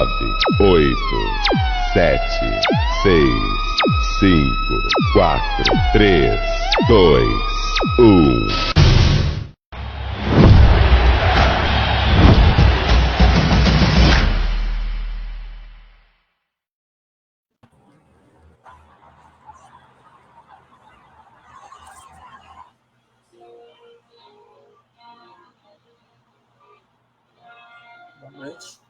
8, 7, 6, 5, 4, 3, 2, 1. Boa noite.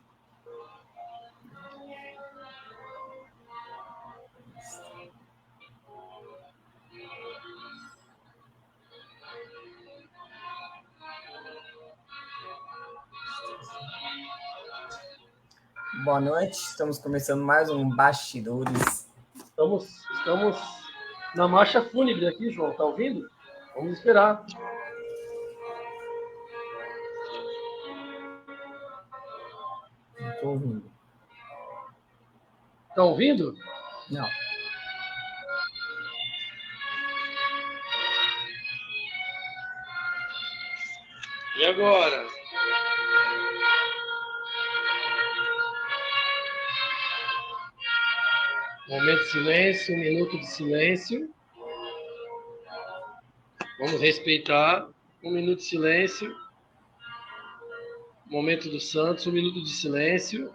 Boa noite, estamos começando mais um Bastidores. Estamos na marcha fúnebre aqui, João, tá ouvindo? Vamos esperar. Não estou ouvindo. Tá ouvindo? Não. E agora? Momento de silêncio, 1 minuto de silêncio. Vamos respeitar. 1 minuto de silêncio. Momento do Santos, 1 minuto de silêncio.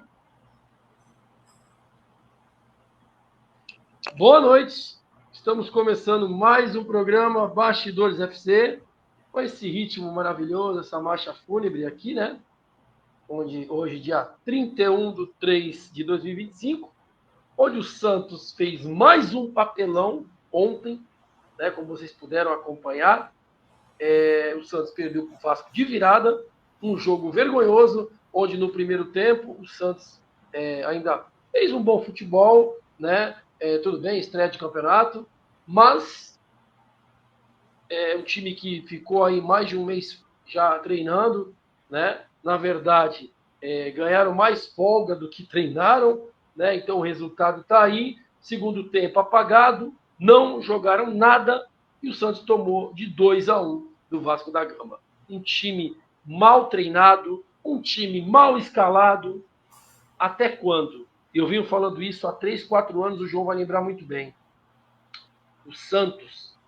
Boa noite. Estamos começando mais um programa Bastidores FC. Com esse ritmo maravilhoso, essa marcha fúnebre aqui, né? Onde hoje, dia 31/3/2025, onde o Santos fez mais um papelão ontem, né? Como vocês puderam acompanhar. O Santos perdeu para o Vasco de virada, um jogo vergonhoso, onde no primeiro tempo o Santos ainda fez um bom futebol, né? Tudo bem, estreia de campeonato, mas um time que ficou aí mais de um mês já treinando, né? Na verdade, ganharam mais folga do que treinaram, né? Então o resultado está aí. Segundo tempo apagado, não jogaram nada e o Santos tomou de 2-1 do Vasco da Gama. Um time mal treinado, um time mal escalado. Até quando? Eu venho falando isso há 3, 4 anos, o João vai lembrar muito bem. O Santos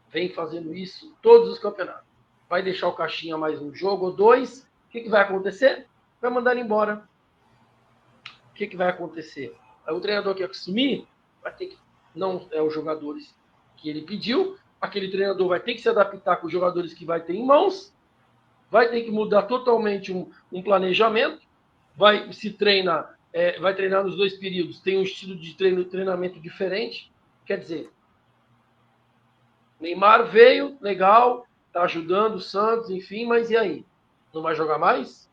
vem fazendo isso em todos os campeonatos. Vai deixar o Caixinha mais um jogo ou dois. O que vai acontecer? Vai mandar ele embora. O que vai acontecer? O treinador que assumir vai ter que... Não é os jogadores que ele pediu. Aquele treinador vai ter que se adaptar com os jogadores que vai ter em mãos. Vai ter que mudar totalmente um planejamento. Vai treinar nos 2 períodos. Tem um estilo de treinamento diferente. Quer dizer, Neymar veio, legal, tá ajudando o Santos, enfim, mas e aí? Não vai jogar mais?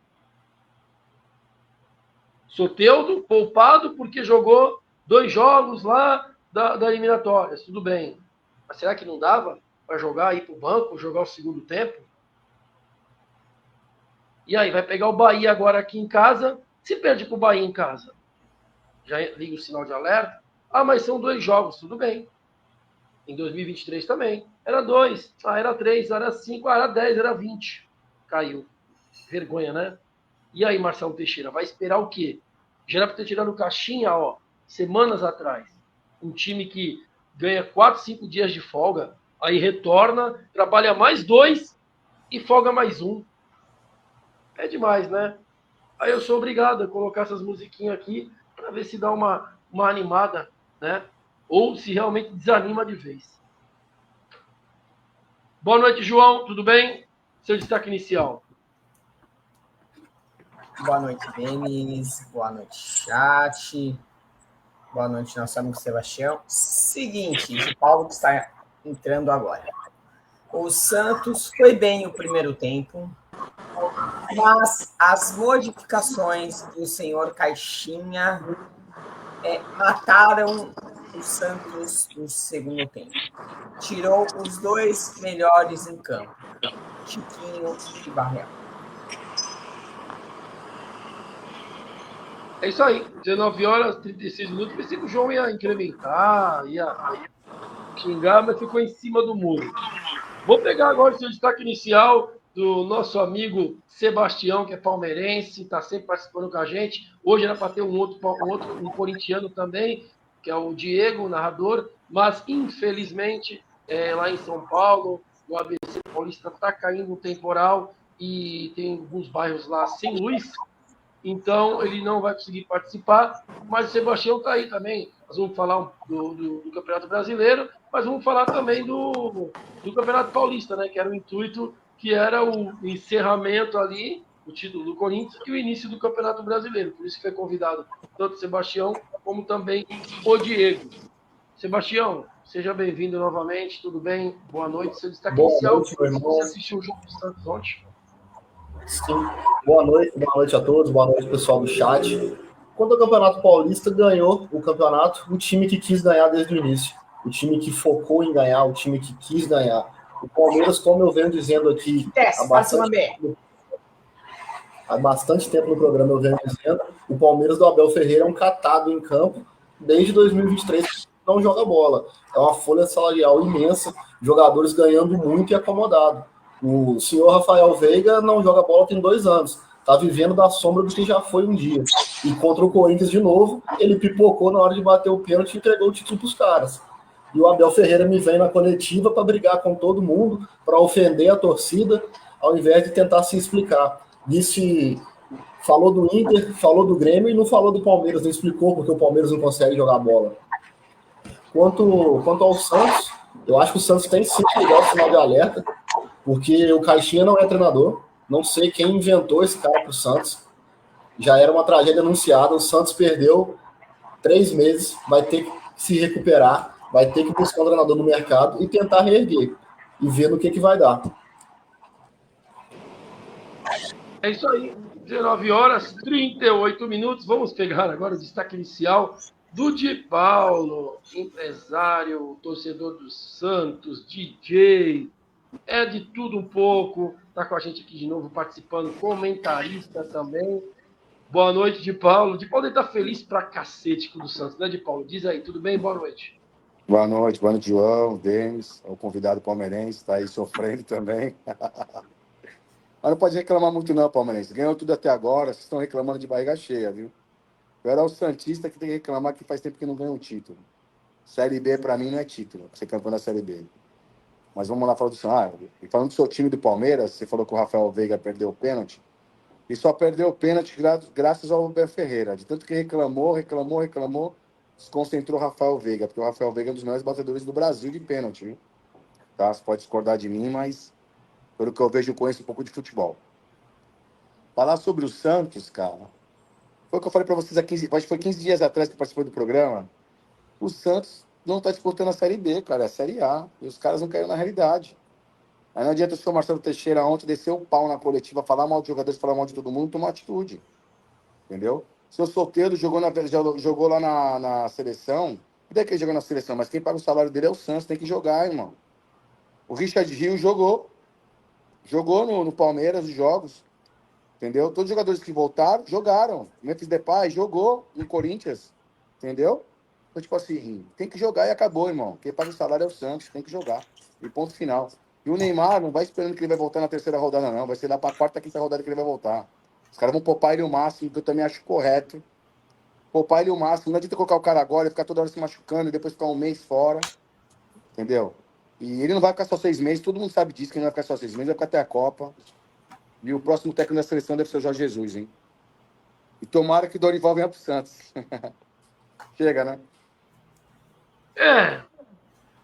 Soteldo, poupado, porque jogou 2 jogos lá da eliminatórias, tudo bem. Mas será que não dava para jogar, ir para o banco, jogar o segundo tempo? E aí, vai pegar o Bahia agora aqui em casa, se perde para o Bahia em casa. Já liga o sinal de alerta. Ah, mas são 2 jogos, tudo bem. Em 2023 também. Era 2, era 3, era 5, era 10, era 20. Caiu. Vergonha, né? E aí, Marcelo Teixeira, vai esperar o quê? Já era para ter tirado o Caixinha, semanas atrás. Um time que ganha 4, 5 dias de folga, aí retorna, trabalha mais 2 e folga mais 1. É demais, né? Aí eu sou obrigado a colocar essas musiquinhas aqui para ver se dá uma animada, né? Ou se realmente desanima de vez. Boa noite, João. Tudo bem? Seu destaque inicial. Boa noite, Denis. Boa noite, chat. Boa noite, nosso amigo Sebastião. Seguinte, o Paulo que está entrando agora. O Santos foi bem o primeiro tempo, mas as modificações do senhor Caixinha mataram o Santos no segundo tempo. Tirou os 2 melhores em campo, Chiquinho e Barreal. É isso aí, 19 horas, 36 minutos. Pensei que o João ia incrementar, ia xingar, mas ficou em cima do muro. Vou pegar agora o seu destaque inicial do nosso amigo Sebastião, que é palmeirense, está sempre participando com a gente. Hoje era para ter um corintiano também, que é o Diego, o narrador, mas infelizmente lá em São Paulo, no ABC Paulista, está caindo um temporal e tem alguns bairros lá sem luz, então ele não vai conseguir participar, mas o Sebastião está aí também. Nós vamos falar do Campeonato Brasileiro, mas vamos falar também do Campeonato Paulista, né, que era o intuito, que era o encerramento ali, o título do Corinthians e o início do Campeonato Brasileiro. Por isso que foi convidado tanto o Sebastião como também o Diego. Sebastião, seja bem-vindo novamente, tudo bem? Boa noite. Seu destaque inicial, se você assistiu o jogo do Santos ontem. Sim, boa noite a todos, boa noite pessoal do chat. Quando o Campeonato Paulista ganhou o campeonato, o time que quis ganhar desde o início, o time que focou em ganhar, o time que quis ganhar. O Palmeiras, como eu venho dizendo aqui há bastante tempo no programa, eu venho dizendo, o Palmeiras do Abel Ferreira é um catado em campo desde 2023, não joga bola. É uma folha salarial imensa, jogadores ganhando muito e acomodado. O senhor Rafael Veiga não joga bola tem 2 anos. Está vivendo da sombra do que já foi um dia. E contra o Corinthians de novo, ele pipocou na hora de bater o pênalti e entregou o título para os caras. E o Abel Ferreira me vem na coletiva para brigar com todo mundo, para ofender a torcida, ao invés de tentar se explicar. Falou do Inter, falou do Grêmio e não falou do Palmeiras, não explicou porque o Palmeiras não consegue jogar bola. Quanto ao Santos, eu acho que o Santos tem sim que ligar o sinal de alerta, porque o Caixinha não é treinador. Não sei quem inventou esse cara para o Santos. Já era uma tragédia anunciada. O Santos perdeu 3 meses, vai ter que se recuperar, vai ter que buscar um treinador no mercado e tentar reerguer e ver no que vai dar. É isso aí, 19h38. Vamos pegar agora o destaque inicial do Di Paulo, empresário, torcedor do Santos, DJ, é de tudo um pouco, está com a gente aqui de novo participando, comentarista também. Boa noite, Di Paulo. Di Paulo está feliz pra cacete com o do Santos, né, Di Paulo? Diz aí, tudo bem? Boa noite. Boa noite, João, Denis, o convidado palmeirense, está aí sofrendo também. Mas não pode reclamar muito não, palmeirense. Ganhou tudo até agora, vocês estão reclamando de barriga cheia, viu? Eu era o santista que tem que reclamar que faz tempo que não ganha um título. Série B, para mim, não é título, ser campeão da Série B. Mas vamos lá falar do Santos. E falando do seu time do Palmeiras, você falou que o Rafael Veiga perdeu o pênalti. E só perdeu o pênalti graças ao Abel Ferreira. De tanto que reclamou, desconcentrou o Rafael Veiga. Porque o Rafael Veiga é um dos melhores batedores do Brasil de pênalti, viu? Tá? Você pode discordar de mim, mas pelo que eu vejo, eu conheço um pouco de futebol. Falar sobre o Santos, cara, foi o que eu falei para vocês há 15 dias atrás que eu participei do programa. O Santos não está disputando a Série B, cara, é a Série A. E os caras não caíram na realidade. Aí não adianta o senhor Marcelo Teixeira ontem descer o pau na coletiva, falar mal de jogadores, falar mal de todo mundo, tomar atitude. Entendeu? O seu Soteldo jogou lá na seleção. Não é que ele jogou na seleção, mas quem paga o salário dele é o Santos, tem que jogar, irmão. O Richard Rios jogou no Palmeiras os jogos. Entendeu? Todos os jogadores que voltaram, jogaram. Memphis Depay jogou no Corinthians. Entendeu? Então, tipo assim, tem que jogar e acabou, irmão. Quem paga o salário é o Santos, tem que jogar. E ponto final. E o Neymar não vai esperando que ele vai voltar na 3ª rodada, não. Vai ser lá para a 4ª, 5ª rodada que ele vai voltar. Os caras vão poupar ele o máximo, que eu também acho correto. Poupar ele o máximo. Não adianta colocar o cara agora e ficar toda hora se machucando e depois ficar um mês fora. Entendeu? E ele não vai ficar só 6 meses. Todo mundo sabe disso, que ele não vai ficar só 6 meses. Vai ficar até a Copa. E o próximo técnico da seleção deve ser o Jorge Jesus, hein? E tomara que o Dorival venha pro Santos. Chega, né?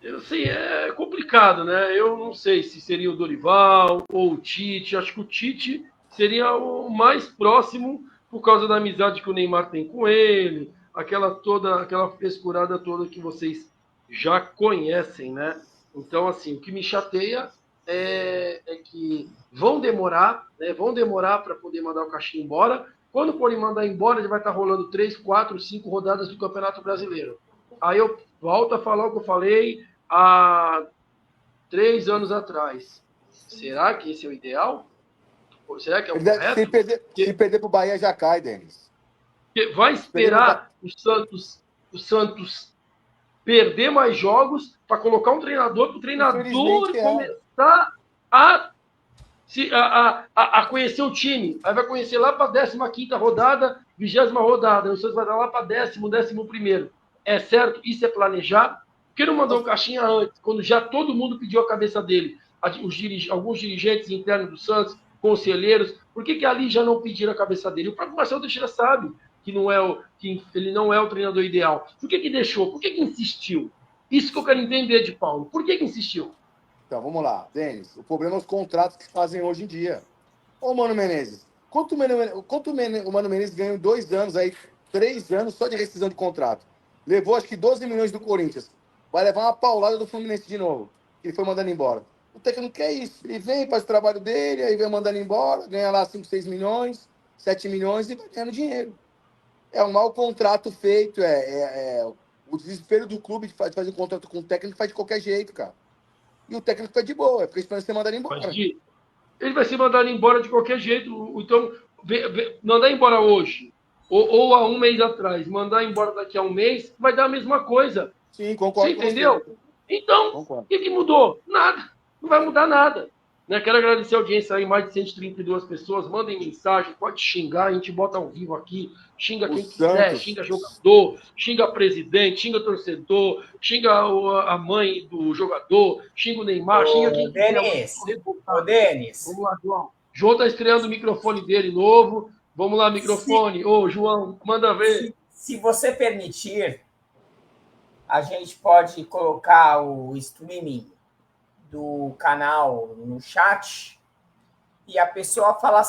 Eu sei, é complicado, né? Eu não sei se seria o Dorival ou o Tite. Acho que o Tite seria o mais próximo por causa da amizade que o Neymar tem com ele, aquela frescurada toda que vocês já conhecem, né? Então, assim, o que me chateia é que vão demorar, né? Vão demorar para poder mandar o Caixinha embora. Quando forem mandar embora, ele vai estar rolando 3, 4, 5 rodadas do Campeonato Brasileiro. Aí eu volto a falar o que eu falei há 3 anos atrás. Será que esse é o ideal? Será que é o correto? Se perder pro Bahia, já cai, Denis. Vai esperar o Santos perder mais jogos para colocar um treinador, para o treinador começar a a conhecer o time. Aí vai conhecer lá para a 15ª rodada, 20ª rodada. O Santos vai dar lá para 11º. É certo? Isso é planejar? Por que não mandou o Caixinha antes, quando já todo mundo pediu a cabeça dele? Alguns dirigentes internos do Santos, conselheiros, por que ali já não pediram a cabeça dele? O próprio Marcelo Teixeira sabe que ele não é o treinador ideal. Por que deixou? Por que insistiu? Isso que eu quero entender de Paulo. Por que insistiu? Então, vamos lá, Denis. O problema é os contratos que fazem hoje em dia. Ô, Mano Menezes, quanto o Mano Menezes ganhou em 2 anos, aí, 3 anos só de rescisão de contrato? Levou, acho que 12 milhões do Corinthians. Vai levar uma paulada do Fluminense de novo. Ele foi mandando embora. O técnico quer isso. Ele vem, faz o trabalho dele, aí vem mandando embora, ganha lá 5, 6 milhões, 7 milhões e vai ganhando dinheiro. É um mau contrato feito, o desespero do clube de fazer um contrato com o técnico faz de qualquer jeito, cara. E o técnico fica de boa, fica esperando ser mandado embora. Ele vai ser mandado embora de qualquer jeito. Então, mandar embora hoje, ou há um mês atrás, mandar embora daqui a um mês, vai dar a mesma coisa. Sim, concordo. Você entendeu? Então, o que mudou? Nada. Não vai mudar nada. Né? Quero agradecer a audiência aí, mais de 132 pessoas. Mandem mensagem, pode xingar, a gente bota ao vivo aqui. Xinga quem quiser, xinga jogador, xinga presidente, xinga torcedor, xinga a mãe do jogador, xinga o Neymar, xinga quem quiser. Ô, Denis. Vamos lá, João. João está estreando o microfone dele novo. Vamos lá, microfone. Ô, João, manda ver. Se você permitir, a gente pode colocar o streaming do canal no chat e a pessoa fala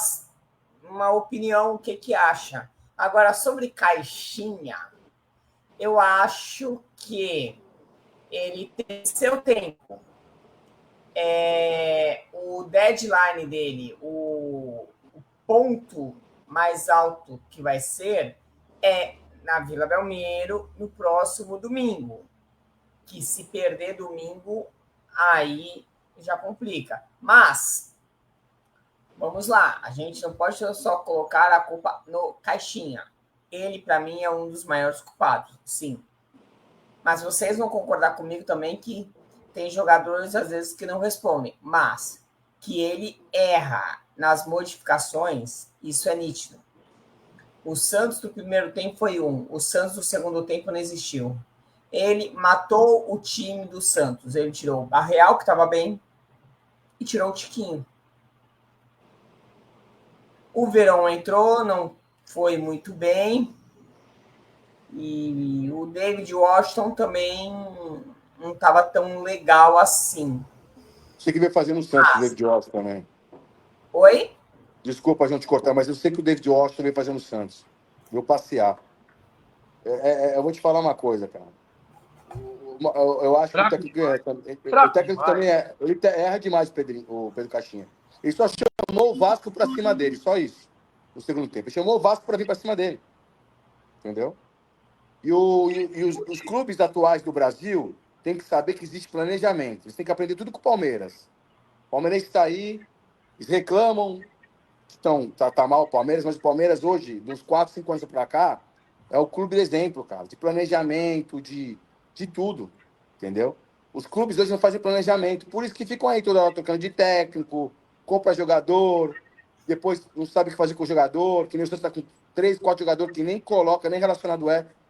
uma opinião, o que acha. Agora, sobre Caixinha, eu acho que ele tem seu tempo. O deadline dele, o ponto mais alto que vai ser é na Vila Belmiro, no próximo domingo. Que se perder domingo, aí já complica. Mas, vamos lá, a gente não pode só colocar a culpa no Caixinha. Ele, para mim, é um dos maiores culpados, sim. Mas vocês vão concordar comigo também que tem jogadores, às vezes, que não respondem. Mas que ele erra nas modificações, isso é nítido. O Santos do primeiro tempo foi o Santos do segundo tempo não existiu. Ele matou o time do Santos. Ele tirou a Real, que estava bem, e tirou o Tiquinho. O Verón entrou, não foi muito bem. E o David Washington também não estava tão legal assim. Você que veio fazer no Santos, o David Washington também. Oi? Desculpa a gente cortar, mas eu sei que o David Washington veio fazer no Santos. Veio passear. Eu vou te falar uma coisa, cara. Eu acho que o técnico também ele erra demais, o Pedro Caixinha. Ele só chamou o Vasco pra cima dele, só isso. No segundo tempo. Ele chamou o Vasco pra vir pra cima dele. Entendeu? E os clubes atuais do Brasil têm que saber que existe planejamento. Eles têm que aprender tudo com o Palmeiras. O Palmeiras está aí, eles reclamam que tá mal o Palmeiras, mas o Palmeiras hoje, dos 4, 5 anos pra cá, é o clube de exemplo, cara, de planejamento, de tudo, entendeu? Os clubes hoje não fazem planejamento, por isso que ficam aí toda hora trocando de técnico, compra jogador, depois não sabe o que fazer com o jogador, que nem o Santos está com 3, 4 jogadores que nem coloca, nem relacionado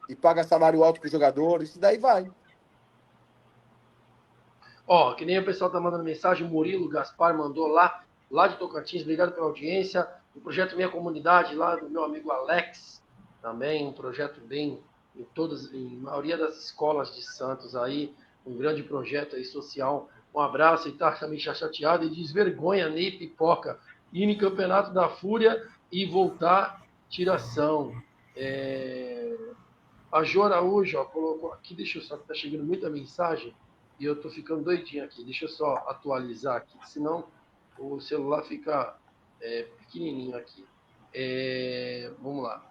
e paga salário alto para os jogadores, e daí vai. Que nem o pessoal tá mandando mensagem, o Murilo Gaspar mandou lá de Tocantins, obrigado pela audiência. O projeto Minha Comunidade, lá do meu amigo Alex, também um projeto bem em maioria das escolas de Santos aí, um grande projeto aí social. Um abraço, e tá também chateado e diz vergonha, Ney Pipoca, ir no Campeonato da Fúria e voltar tiração. A Jo Araújo colocou aqui, deixa eu só, que tá chegando muita mensagem e eu tô ficando doidinho aqui, deixa eu só atualizar aqui, senão o celular fica pequenininho aqui. Vamos lá.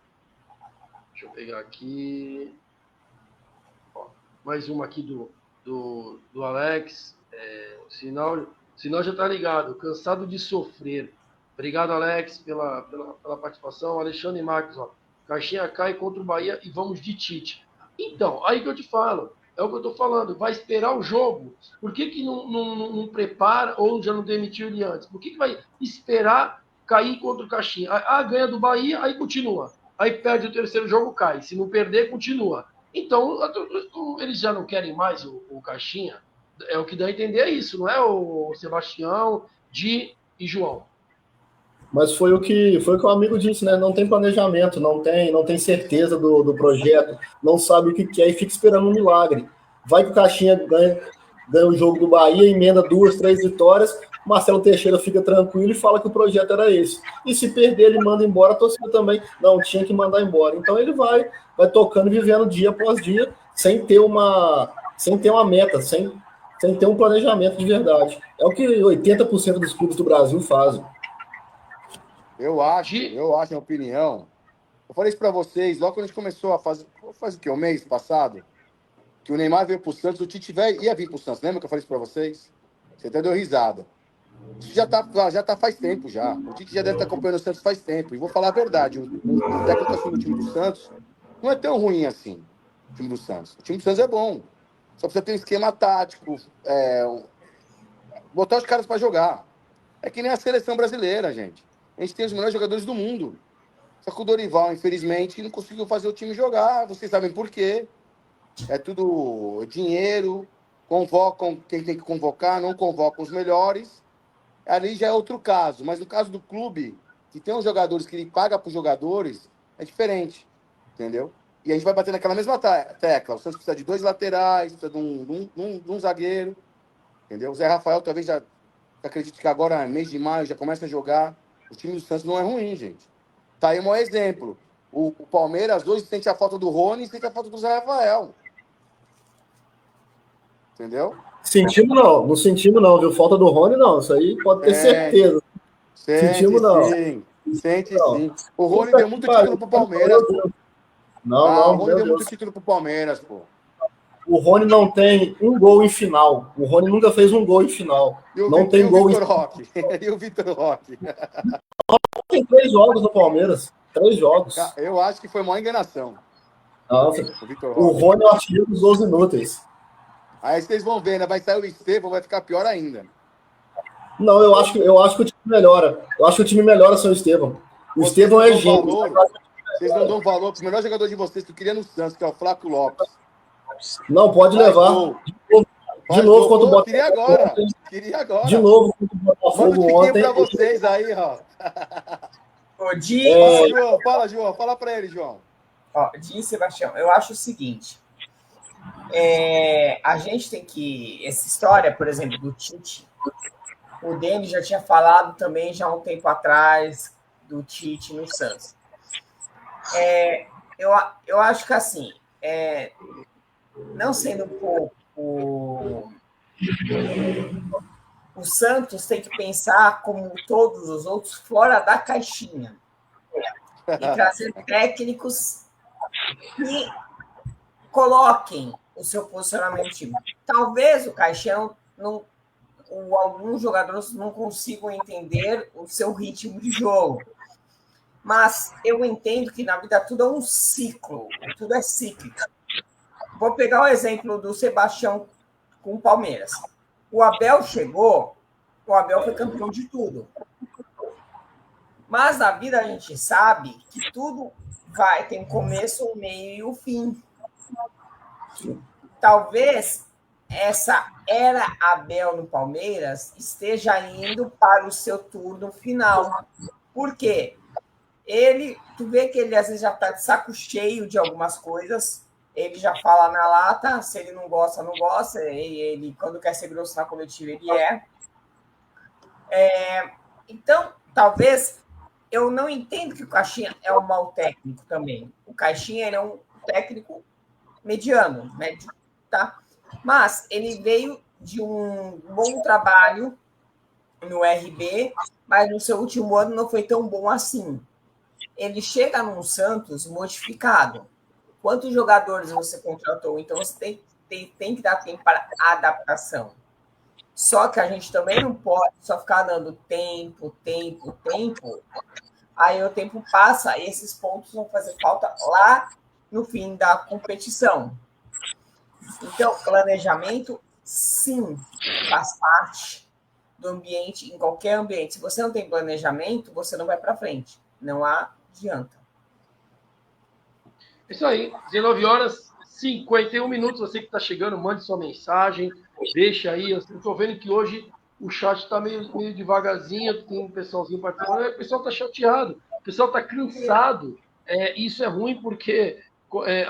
Deixa eu pegar aqui. Mais uma aqui do Alex. O sinal já tá ligado. Cansado de sofrer. Obrigado, Alex, pela participação. Alexandre Marques, Caixinha cai contra o Bahia e vamos de Tite. Então, aí que eu te falo. É o que eu estou falando, vai esperar o jogo. Por que não prepara ou já não demitiu ele antes? Por que vai esperar cair contra o Caixinha? Ganha do Bahia, aí continua. Aí perde o terceiro jogo, cai. Se não perder, continua. Então, eles já não querem mais o Caixinha? É o que dá a entender, é isso, não é o Sebastião, Di e João? Mas foi o que o amigo disse, né? Não tem planejamento, não tem certeza do projeto, não sabe o que quer e fica esperando um milagre. Vai que o Caixinha ganha o jogo do Bahia, emenda 2, 3 vitórias, Marcelo Teixeira fica tranquilo e fala que o projeto era esse. E se perder, ele manda embora, a torcida também não tinha que mandar embora. Então ele vai tocando e vivendo dia após dia, sem ter uma meta, sem ter um planejamento de verdade. É o que 80% dos clubes do Brasil fazem. Eu acho, minha opinião. Eu falei isso pra vocês, logo quando a gente começou a fazer. Faz o quê? Um mês passado? Que o Neymar veio pro Santos, o Tite ia vir pro Santos. Lembra que eu falei isso pra vocês? Você até deu risada. Isso já tá faz tempo já. O Tite já deve estar acompanhando o Santos faz tempo. E vou falar a verdade: o técnico assume o time do Santos não é tão ruim assim. O time do Santos. O time do Santos é bom. Só precisa ter um esquema tático, botar os caras pra jogar. É que nem a seleção brasileira, gente. A gente tem os melhores jogadores do mundo. Só que o Dorival, infelizmente, não conseguiu fazer o time jogar. Vocês sabem por quê. É tudo dinheiro. Convocam quem tem que convocar, não convocam os melhores. Ali já é outro caso. Mas no caso do clube, que tem os jogadores que ele paga para os jogadores, é diferente. Entendeu? E a gente vai bater naquela mesma tecla. O Santos precisa de 2 laterais, precisa de um zagueiro. Entendeu? O Zé Rafael talvez já acredito que agora, mês de maio, já começa a jogar. O time do Santos não é ruim, gente. Tá aí um exemplo. O Palmeiras, dois sente a falta do Rony e sente a falta do Zé Rafael. Entendeu? Sentimos não. Não sentimos não, viu? Falta do Rony, não. Isso aí pode ter certeza. Sentimos não. Sente sim. O Rony deu muito título pro Palmeiras, pô. Não, o Rony deu muito título pro Palmeiras, pô. O Rony não tem um gol em final. O Rony nunca fez um gol em final. Não tem gol em final. E o Vitor Roque? Tem 3 jogos no Palmeiras. 3 jogos. Eu acho que foi uma enganação. Nossa. O Rony é o artilheiro dos gols inúteis. Aí vocês vão ver, né? Vai sair o Estevão, vai ficar pior ainda. Não, eu acho que o time melhora. Eu acho que o time melhora sem o Estevão. O Estevão é gênio. Vocês não dão valor pro melhor jogador de vocês que eu queria no Santos, que é o Flávio Lopes. Não, pode levar. De novo contra o Botafogo. Queria agora. De novo contra o Botafogo ontem. Pra vocês aí, ó. João, fala, João. Fala pra ele, João. Di, Sebastião, eu acho o seguinte. A gente tem que... Essa história, por exemplo, do Tite, o Denis já tinha falado também já há um tempo atrás do Tite no Santos. Eu acho que assim, não sendo pouco, o Santos tem que pensar como todos os outros fora da caixinha e trazer técnicos que coloquem o seu posicionamento no time. Talvez o Caixão alguns jogadores não consigam entender o seu ritmo de jogo. Mas eu entendo que na vida tudo é um ciclo, tudo é cíclico. Vou pegar o exemplo do Sebastião com o Palmeiras. O Abel chegou, o Abel foi campeão de tudo. Mas na vida a gente sabe que tudo tem um começo, um meio e um fim. Talvez essa era Abel no Palmeiras esteja indo para o seu turno final. Por quê? Tu vê que ele às vezes já está de saco cheio de algumas coisas, ele já fala na lata, se ele não gosta, não gosta, ele quando quer ser grosso na coletiva, ele é. Então, talvez, eu não entendo que o Caixinha é um mau técnico também. O Caixinha é um técnico mediano, médio, tá? Mas ele veio de um bom trabalho no RB, mas no seu último ano não foi tão bom assim. Ele chega num Santos modificado. Quantos jogadores você contratou? Então, você tem que dar tempo para adaptação. Só que a gente também não pode só ficar dando tempo. Aí o tempo passa e esses pontos vão fazer falta lá no fim da competição. Então, planejamento, sim, faz parte do ambiente, em qualquer ambiente. Se você não tem planejamento, você não vai para frente. Não adianta. Isso aí, 19 horas 51 minutos. Você que está chegando, mande sua mensagem, deixa aí. Eu estou vendo que hoje o chat está meio devagarzinho, tem um pessoalzinho participando. O pessoal está chateado, o pessoal está cansado. Isso é ruim porque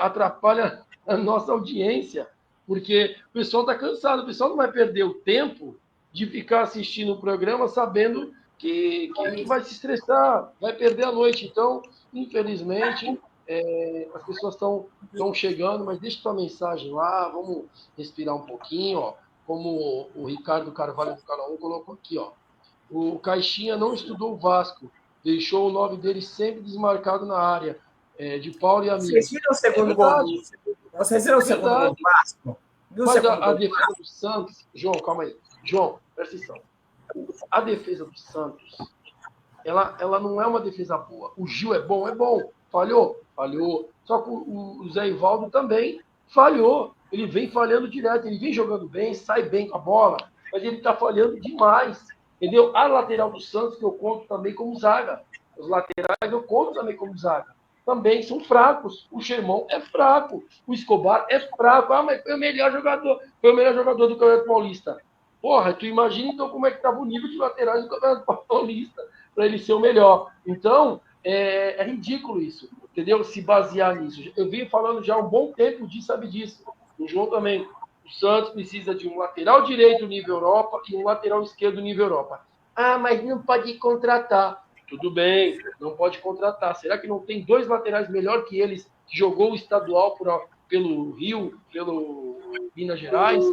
atrapalha a nossa audiência, porque o pessoal está cansado. O pessoal não vai perder o tempo de ficar assistindo o programa sabendo que vai se estressar, vai perder a noite. Então, infelizmente, as pessoas estão chegando, mas deixa sua mensagem lá, vamos respirar um pouquinho, ó. Como o Ricardo Carvalho do Canal 1 colocou aqui, ó. O Caixinha não estudou o Vasco, deixou o nome dele sempre desmarcado na área, de Paulo e amigos. Vocês viram o segundo gol do... Vocês viram o segundo gol do Vasco? Mas a defesa do Santos... João, calma aí. João, presta atenção. A defesa do Santos, ela não é uma defesa boa. O Gil é bom? É bom. Falhou? Falhou. Só que o Zé Ivaldo também falhou. Ele vem falhando direto, ele vem jogando bem, sai bem com a bola, mas ele está falhando demais. Entendeu? A lateral do Santos, que eu conto também como zaga. Os laterais eu conto também como zaga. Também são fracos. O Xermão é fraco. O Escobar é fraco. Ah, mas foi o melhor jogador do Campeonato Paulista. Porra, tu imagina então como é que estava o nível de laterais do Campeonato Paulista para ele ser o melhor. Então, é ridículo isso, entendeu? Se basear nisso. Eu venho falando já há um bom tempo sabe disso. O João também. O Santos precisa de um lateral direito nível Europa e um lateral esquerdo nível Europa. Ah, mas não pode contratar. Tudo bem, não pode contratar. Será que não tem dois laterais melhor que eles, que jogou o estadual pelo Rio, pelo Minas Gerais,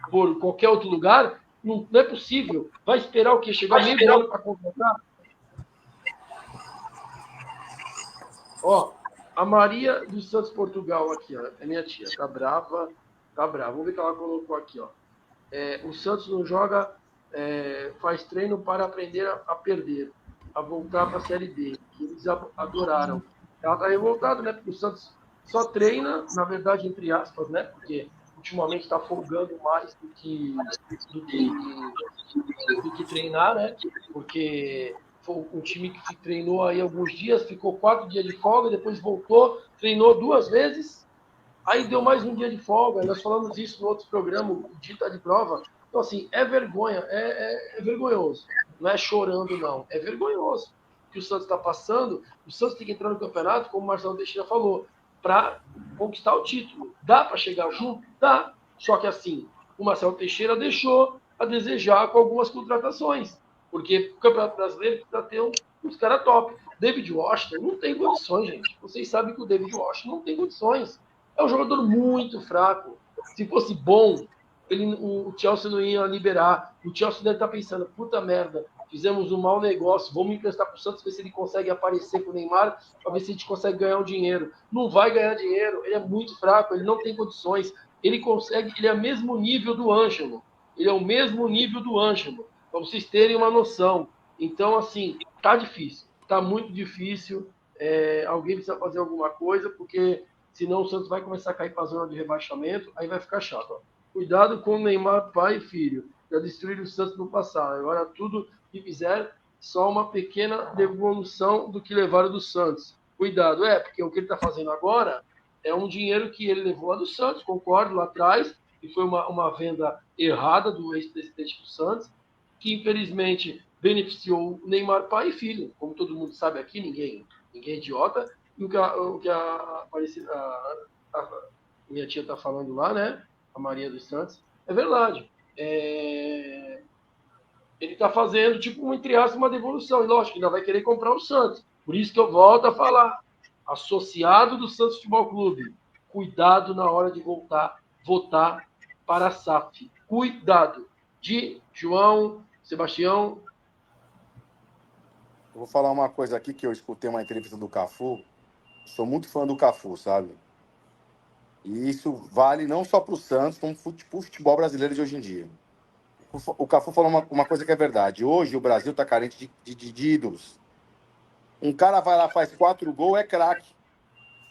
por qualquer outro lugar? Não é possível. Vai esperar o quê? Chegar meio do ano para contratar? Ó, a Maria dos Santos Portugal aqui, ó, é minha tia, tá brava. Vamos ver o que ela colocou aqui, ó. O Santos não joga, faz treino para aprender a perder, a voltar para a Série B, que eles adoraram. Ela tá revoltada, né? Porque o Santos só treina, na verdade, entre aspas, né? Porque ultimamente está folgando mais do que treinar, né? Porque foi um time que treinou aí alguns dias, ficou 4 dias de folga, depois voltou, treinou 2 vezes, aí deu mais um dia de folga. Nós falamos isso no outro programa, o Dita de Prova. Então, assim, é vergonha, é vergonhoso. Não é chorando, não. É vergonhoso que o Santos está passando. O Santos tem que entrar no campeonato, como o Marcelo Teixeira falou, para conquistar o título. Dá para chegar junto? Dá. Só que, assim, o Marcelo Teixeira deixou a desejar com algumas contratações. Porque o Campeonato Brasileiro precisa ter uns caras top. David Washington não tem condições, gente. Vocês sabem que o David Washington não tem condições. É um jogador muito fraco. Se fosse bom, o Chelsea não ia liberar. O Chelsea deve estar pensando, puta merda, fizemos um mau negócio, vamos emprestar para o Santos, ver se ele consegue aparecer com o Neymar, para ver se a gente consegue ganhar um dinheiro. Não vai ganhar dinheiro, ele é muito fraco, ele não tem condições. Ele é o mesmo nível do Ângelo. Para vocês terem uma noção. Então, assim, tá difícil. Tá muito difícil. Alguém precisa fazer alguma coisa, porque senão o Santos vai começar a cair para a zona de rebaixamento, aí vai ficar chato. Ó. Cuidado com o Neymar, pai e filho. Já destruíram o Santos no passado. Agora tudo que fizer, só uma pequena devolução do que levaram do Santos. Cuidado, porque o que ele está fazendo agora é um dinheiro que ele levou lá do Santos, concordo, lá atrás, e foi uma venda errada do ex-presidente do Santos, que infelizmente beneficiou o Neymar pai e filho. Como todo mundo sabe aqui, ninguém é idiota. E o que a minha tia está falando lá, né? A Maria dos Santos, é verdade. Ele está fazendo, tipo, entre aspas, uma devolução. E lógico, ainda vai querer comprar o Santos. Por isso que eu volto a falar. Associado do Santos Futebol Clube, cuidado na hora de votar para a SAF. Cuidado. De João, Sebastião. Eu vou falar uma coisa aqui que eu escutei uma entrevista do Cafu. Sou muito fã do Cafu, sabe? E isso vale não só para o Santos, como para o futebol brasileiro de hoje em dia. O Cafu falou uma coisa que é verdade. Hoje o Brasil está carente de ídolos. Um cara vai lá, faz 4 gols, é craque.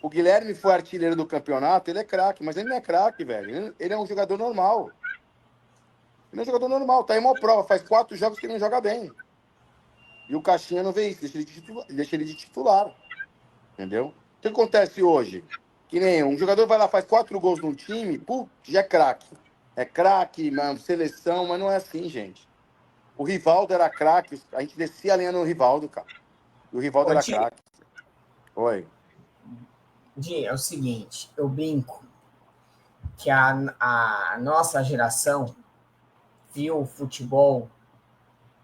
O Guilherme foi artilheiro do campeonato, ele é craque, mas ele não é craque, velho. Ele é um jogador normal. Ele é um jogador normal, tá em uma prova, faz 4 jogos que ele não joga bem. E o Caixinha não vê isso, deixa ele de titular. Entendeu? O que acontece hoje? Que nem um jogador vai lá, faz 4 gols num time, pô, já é craque. É craque, seleção, mas não é assim, gente. O Rivaldo era craque, a gente descia a linha no Rivaldo, cara. E o Rivaldo era craque. Oi. Di, é o seguinte, eu brinco que a nossa geração viu o futebol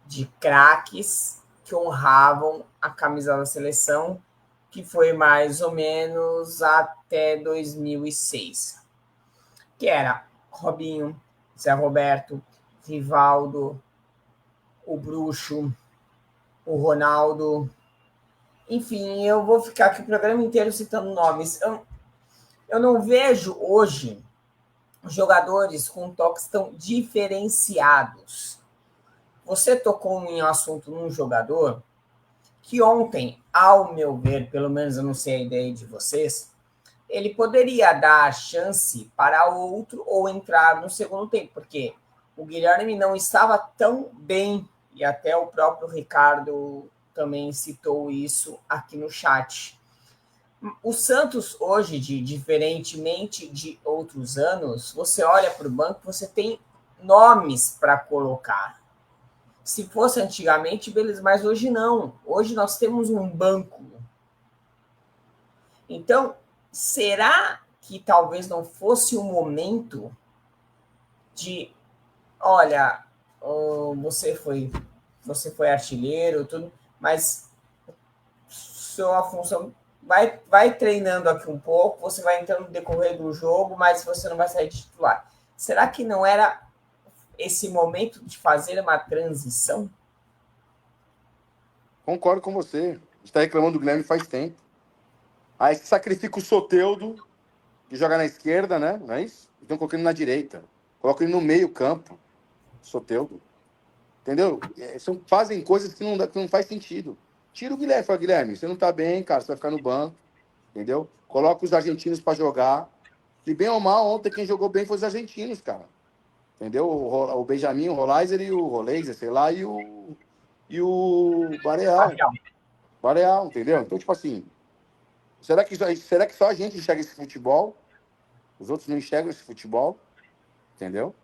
de craques que honravam a camisa da seleção, que foi mais ou menos até 2006. Que era Robinho, Zé Roberto, Rivaldo, o Bruxo, o Ronaldo. Enfim, eu vou ficar aqui o programa inteiro citando nomes. Eu não vejo hoje jogadores com toques tão diferenciados. Você tocou em um assunto num jogador que ontem, ao meu ver, pelo menos eu não sei a ideia de vocês, ele poderia dar chance para outro ou entrar no segundo tempo, porque o Guilherme não estava tão bem, e até o próprio Ricardo também citou isso aqui no chat. O Santos hoje, diferentemente de outros anos, você olha para o banco, você tem nomes para colocar. Se fosse antigamente, beleza, mas hoje não. Hoje nós temos um banco. Então, será que talvez não fosse o momento de, olha, você foi artilheiro, tudo, mas sua função vai treinando aqui um pouco, você vai entrando no decorrer do jogo, mas você não vai sair de titular. Será que não era esse momento de fazer uma transição? Concordo com você. A gente está reclamando do Guilherme faz tempo. Aí se sacrifica o Soteldo, que joga na esquerda, né? Não é isso? Estão colocando na direita. Coloca ele no meio campo. Soteldo. Entendeu? Fazem coisas que não faz sentido. Tira o Guilherme. Fala, Guilherme, você não tá bem, cara. Você vai ficar no banco. Entendeu? Coloca os argentinos para jogar. E bem ou mal, ontem quem jogou bem foi os argentinos, cara. Entendeu? O Benjamin, o Rolaiser e o Roleiser, sei lá, e o Bareal, entendeu? Então, tipo assim, será que só a gente enxerga esse futebol? Os outros não enxergam esse futebol? Entendeu?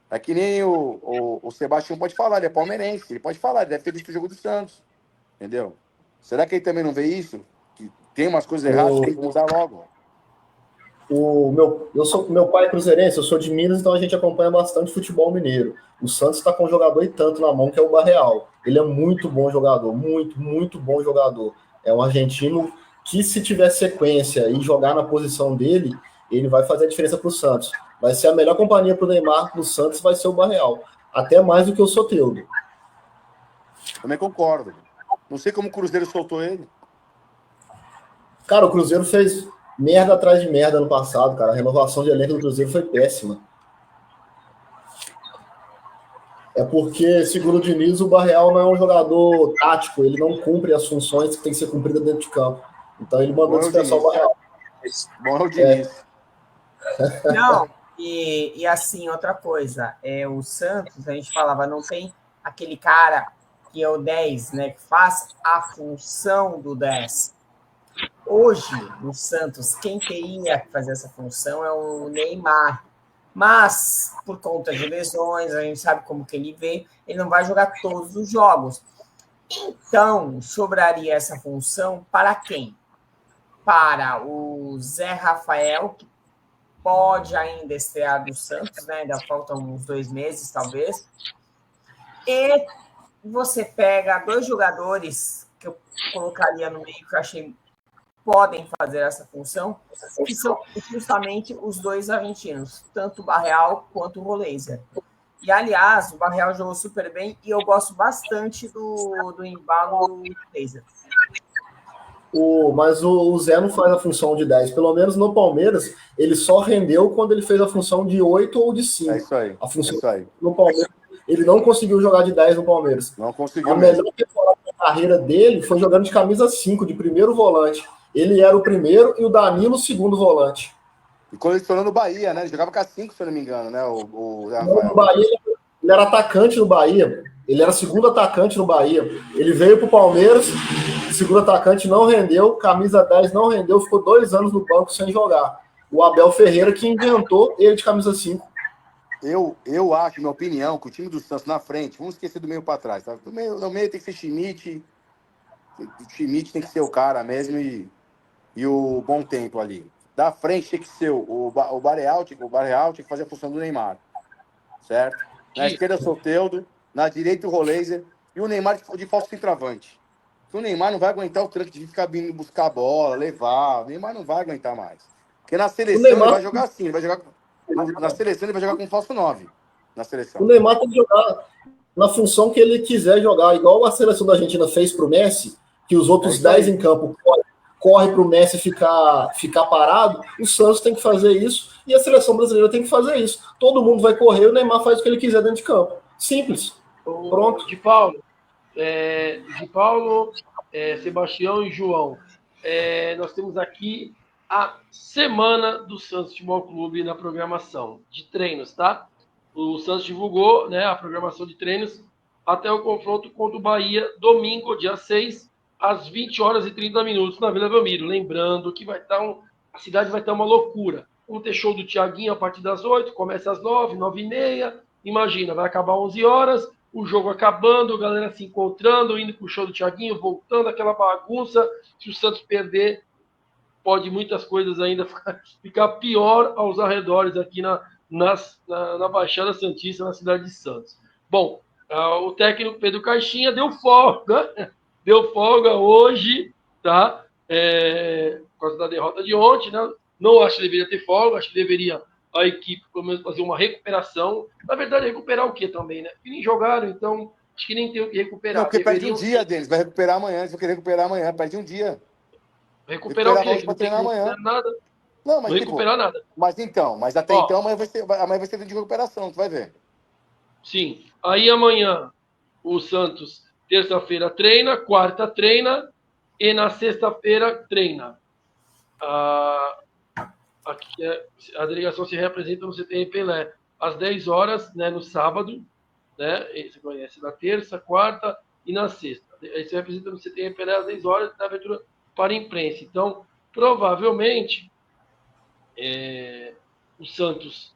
É que nem o Sebastião pode falar, ele é palmeirense, ele pode falar, ele deve ter visto o jogo do Santos. Entendeu? Será que ele também não vê isso? Que tem umas coisas erradas, tem que mudar logo. Meu pai é cruzeirense, eu sou de Minas, então a gente acompanha bastante futebol mineiro. O Santos está com um jogador e tanto na mão, que é o Barreal. Ele é muito bom jogador, muito bom jogador. É um argentino que, se tiver sequência e jogar na posição dele, ele vai fazer a diferença para o Santos. Vai ser a melhor companhia para o Neymar no Santos, vai ser o Barreal. Até mais do que o Soteldo. Também concordo. Não sei como o Cruzeiro soltou ele. Cara, o Cruzeiro fez merda atrás de merda no passado, cara. A renovação de elenco do Cruzeiro foi péssima. É porque, segundo o Diniz, o Barreal não é um jogador tático. Ele não cumpre as funções que tem que ser cumpridas dentro de campo. Então ele mandou dispensar o Barreal. Bom é o Diniz. Não, e assim, outra coisa. O Santos, a gente falava, não tem aquele cara que é o 10, né? Que faz a função do 10. Hoje, no Santos, quem teria que fazer essa função é o Neymar. Mas, por conta de lesões, a gente sabe como que ele vê, ele não vai jogar todos os jogos. Então, sobraria essa função para quem? Para o Zé Rafael, que pode ainda estrear do Santos, né? Ainda faltam uns 2 meses, talvez. E você pega 2 jogadores que eu colocaria no meio, que eu achei podem fazer essa função, que são justamente os 2 argentinos, tanto o Barreal quanto o Roleiser. E, aliás, o Barreal jogou super bem e eu gosto bastante do embalo do Roleiser. Mas o Zé não faz a função de 10. Pelo menos no Palmeiras, ele só rendeu quando ele fez a função de 8 ou de 5. É isso aí. A função é isso aí. no Palmeiras, ele não conseguiu jogar de 10 no Palmeiras. Não conseguiu. A melhor temporada da carreira dele foi jogando de camisa 5, de primeiro volante. ele era o primeiro e o Danilo o segundo volante. E quando ele estourou no Bahia, né? Ele jogava com a 5, se eu não me engano, né? O No Bahia, ele era atacante no Bahia. Ele era segundo atacante no Bahia. Ele veio pro Palmeiras, segundo atacante, não rendeu, camisa 10 não rendeu, ficou 2 anos no banco sem jogar. O Abel Ferreira que inventou ele de camisa 5. Eu acho, minha opinião, que o time do Santos na frente, vamos esquecer do meio para trás, tá? No meio tem que ser Schmidt, o Schmidt tem que ser o cara mesmo e o Bom Tempo ali. Da frente tem que ser o Bareal, tinha que fazer a função do Neymar, certo? Na esquerda, o Soteldo, na direita, o Roleiser e o Neymar de falso centroavante. Porque o Neymar não vai aguentar o tranco de ficar vindo buscar a bola, levar. O Neymar não vai aguentar mais. Porque na seleção Neymar... ele vai jogar assim, ele vai jogar... Na seleção ele vai jogar com falso 9. Na seleção. O Neymar tem que jogar na função que ele quiser jogar, igual a seleção da Argentina fez pro Messi, que os outros 10 em campo corre para o Messi ficar parado. O Santos tem que fazer isso e a seleção brasileira tem que fazer isso. Todo mundo vai correr, o Neymar faz o que ele quiser dentro de campo. Simples. Pronto. De Paulo, Sebastião e João. Nós temos aqui a semana do Santos Futebol Clube na programação de treinos, tá? O Santos divulgou, né, a programação de treinos até o confronto contra o Bahia, domingo, dia 6, às 20 horas e 30 minutos na Vila Belmiro. Lembrando que a cidade vai estar uma loucura. Vamos ter show do Thiaguinho a partir das 8, começa às 9, 9h30. Imagina, vai acabar 11 horas, o jogo acabando, a galera se encontrando, indo para o show do Thiaguinho, voltando, aquela bagunça. Se o Santos perder, pode muitas coisas ainda ficar pior aos arredores aqui na Baixada Santista, na cidade de Santos. Bom, o técnico Pedro Caixinha deu folga hoje, tá? Por causa da derrota de ontem, né? Não acho que deveria ter folga, acho que deveria a equipe, pelo menos, fazer uma recuperação. Na verdade, recuperar o quê também, né? Porque nem jogaram, então acho que nem tem o que recuperar. Não, porque perde um dia, Denis, vai recuperar amanhã, eles vão querer recuperar amanhã, perde um dia. Recuperar o quê? Não tem que recuperar nada. Não, mas não recuperar nada. Mas até então amanhã vai ser de recuperação, tu vai ver. Sim. Aí amanhã o Santos, terça-feira, treina, quarta treina e na sexta-feira treina. Aqui a delegação se representa no CTR Pelé às 10 horas, né, no sábado, né? Você conhece, na terça, quarta e na sexta. Aí se representa no CTR Pelé às 10 horas na abertura para a imprensa. Então, provavelmente, o Santos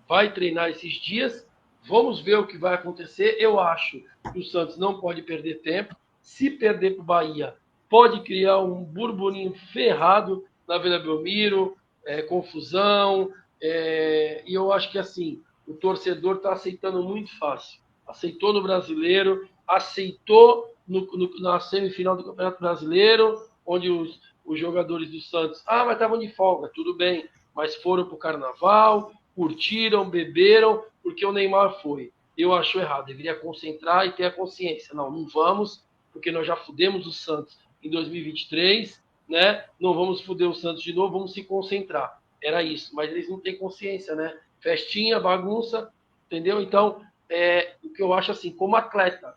vai treinar esses dias. Vamos ver o que vai acontecer. Eu acho que o Santos não pode perder tempo. Se perder para o Bahia, pode criar um burburinho ferrado na Vila Belmiro, confusão. E eu acho que assim, o torcedor está aceitando muito fácil. Aceitou no Brasileiro, aceitou na semifinal do Campeonato Brasileiro, onde os jogadores do Santos, mas estavam de folga, tudo bem, mas foram para o Carnaval, curtiram, beberam, porque o Neymar foi. Eu acho errado, deveria concentrar e ter a consciência. Não vamos, porque nós já fudemos o Santos em 2023, né? Não vamos fuder o Santos de novo, vamos se concentrar. Era isso, mas eles não têm consciência, né? Festinha, bagunça, entendeu? Então, o que eu acho assim, como atleta,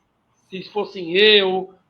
se fossem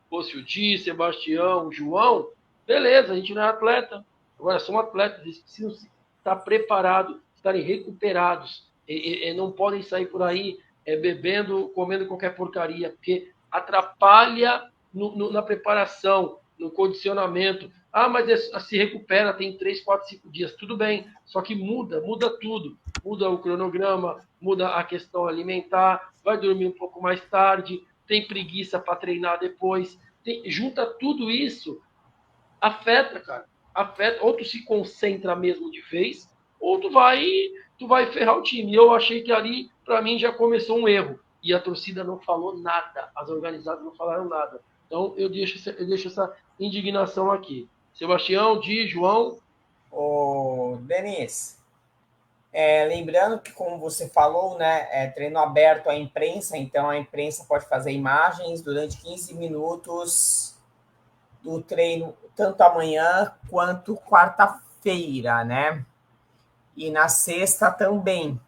fosse o Di, Sebastião, o João, beleza, a gente não é atleta. Agora, são atletas, eles precisam estar preparados, estarem recuperados. E não podem sair por aí bebendo, comendo qualquer porcaria, porque atrapalha na preparação, no condicionamento. Mas se recupera, tem 3, 4, 5 dias, tudo bem. Só que muda tudo. Muda o cronograma, muda a questão alimentar, vai dormir um pouco mais tarde, tem preguiça para treinar depois. Junta tudo isso, afeta, cara. Afeta. Ou tu se concentra mesmo de vez, ou tu vai ferrar o time. E eu achei que ali, para mim, já começou um erro. E a torcida não falou nada. As organizadas não falaram nada. Então, eu deixo essa indignação aqui. Sebastião, Di, João. Denis, lembrando que, como você falou, né, treino aberto à imprensa, então a imprensa pode fazer imagens durante 15 minutos do treino, tanto amanhã quanto quarta-feira, né? E na sexta também,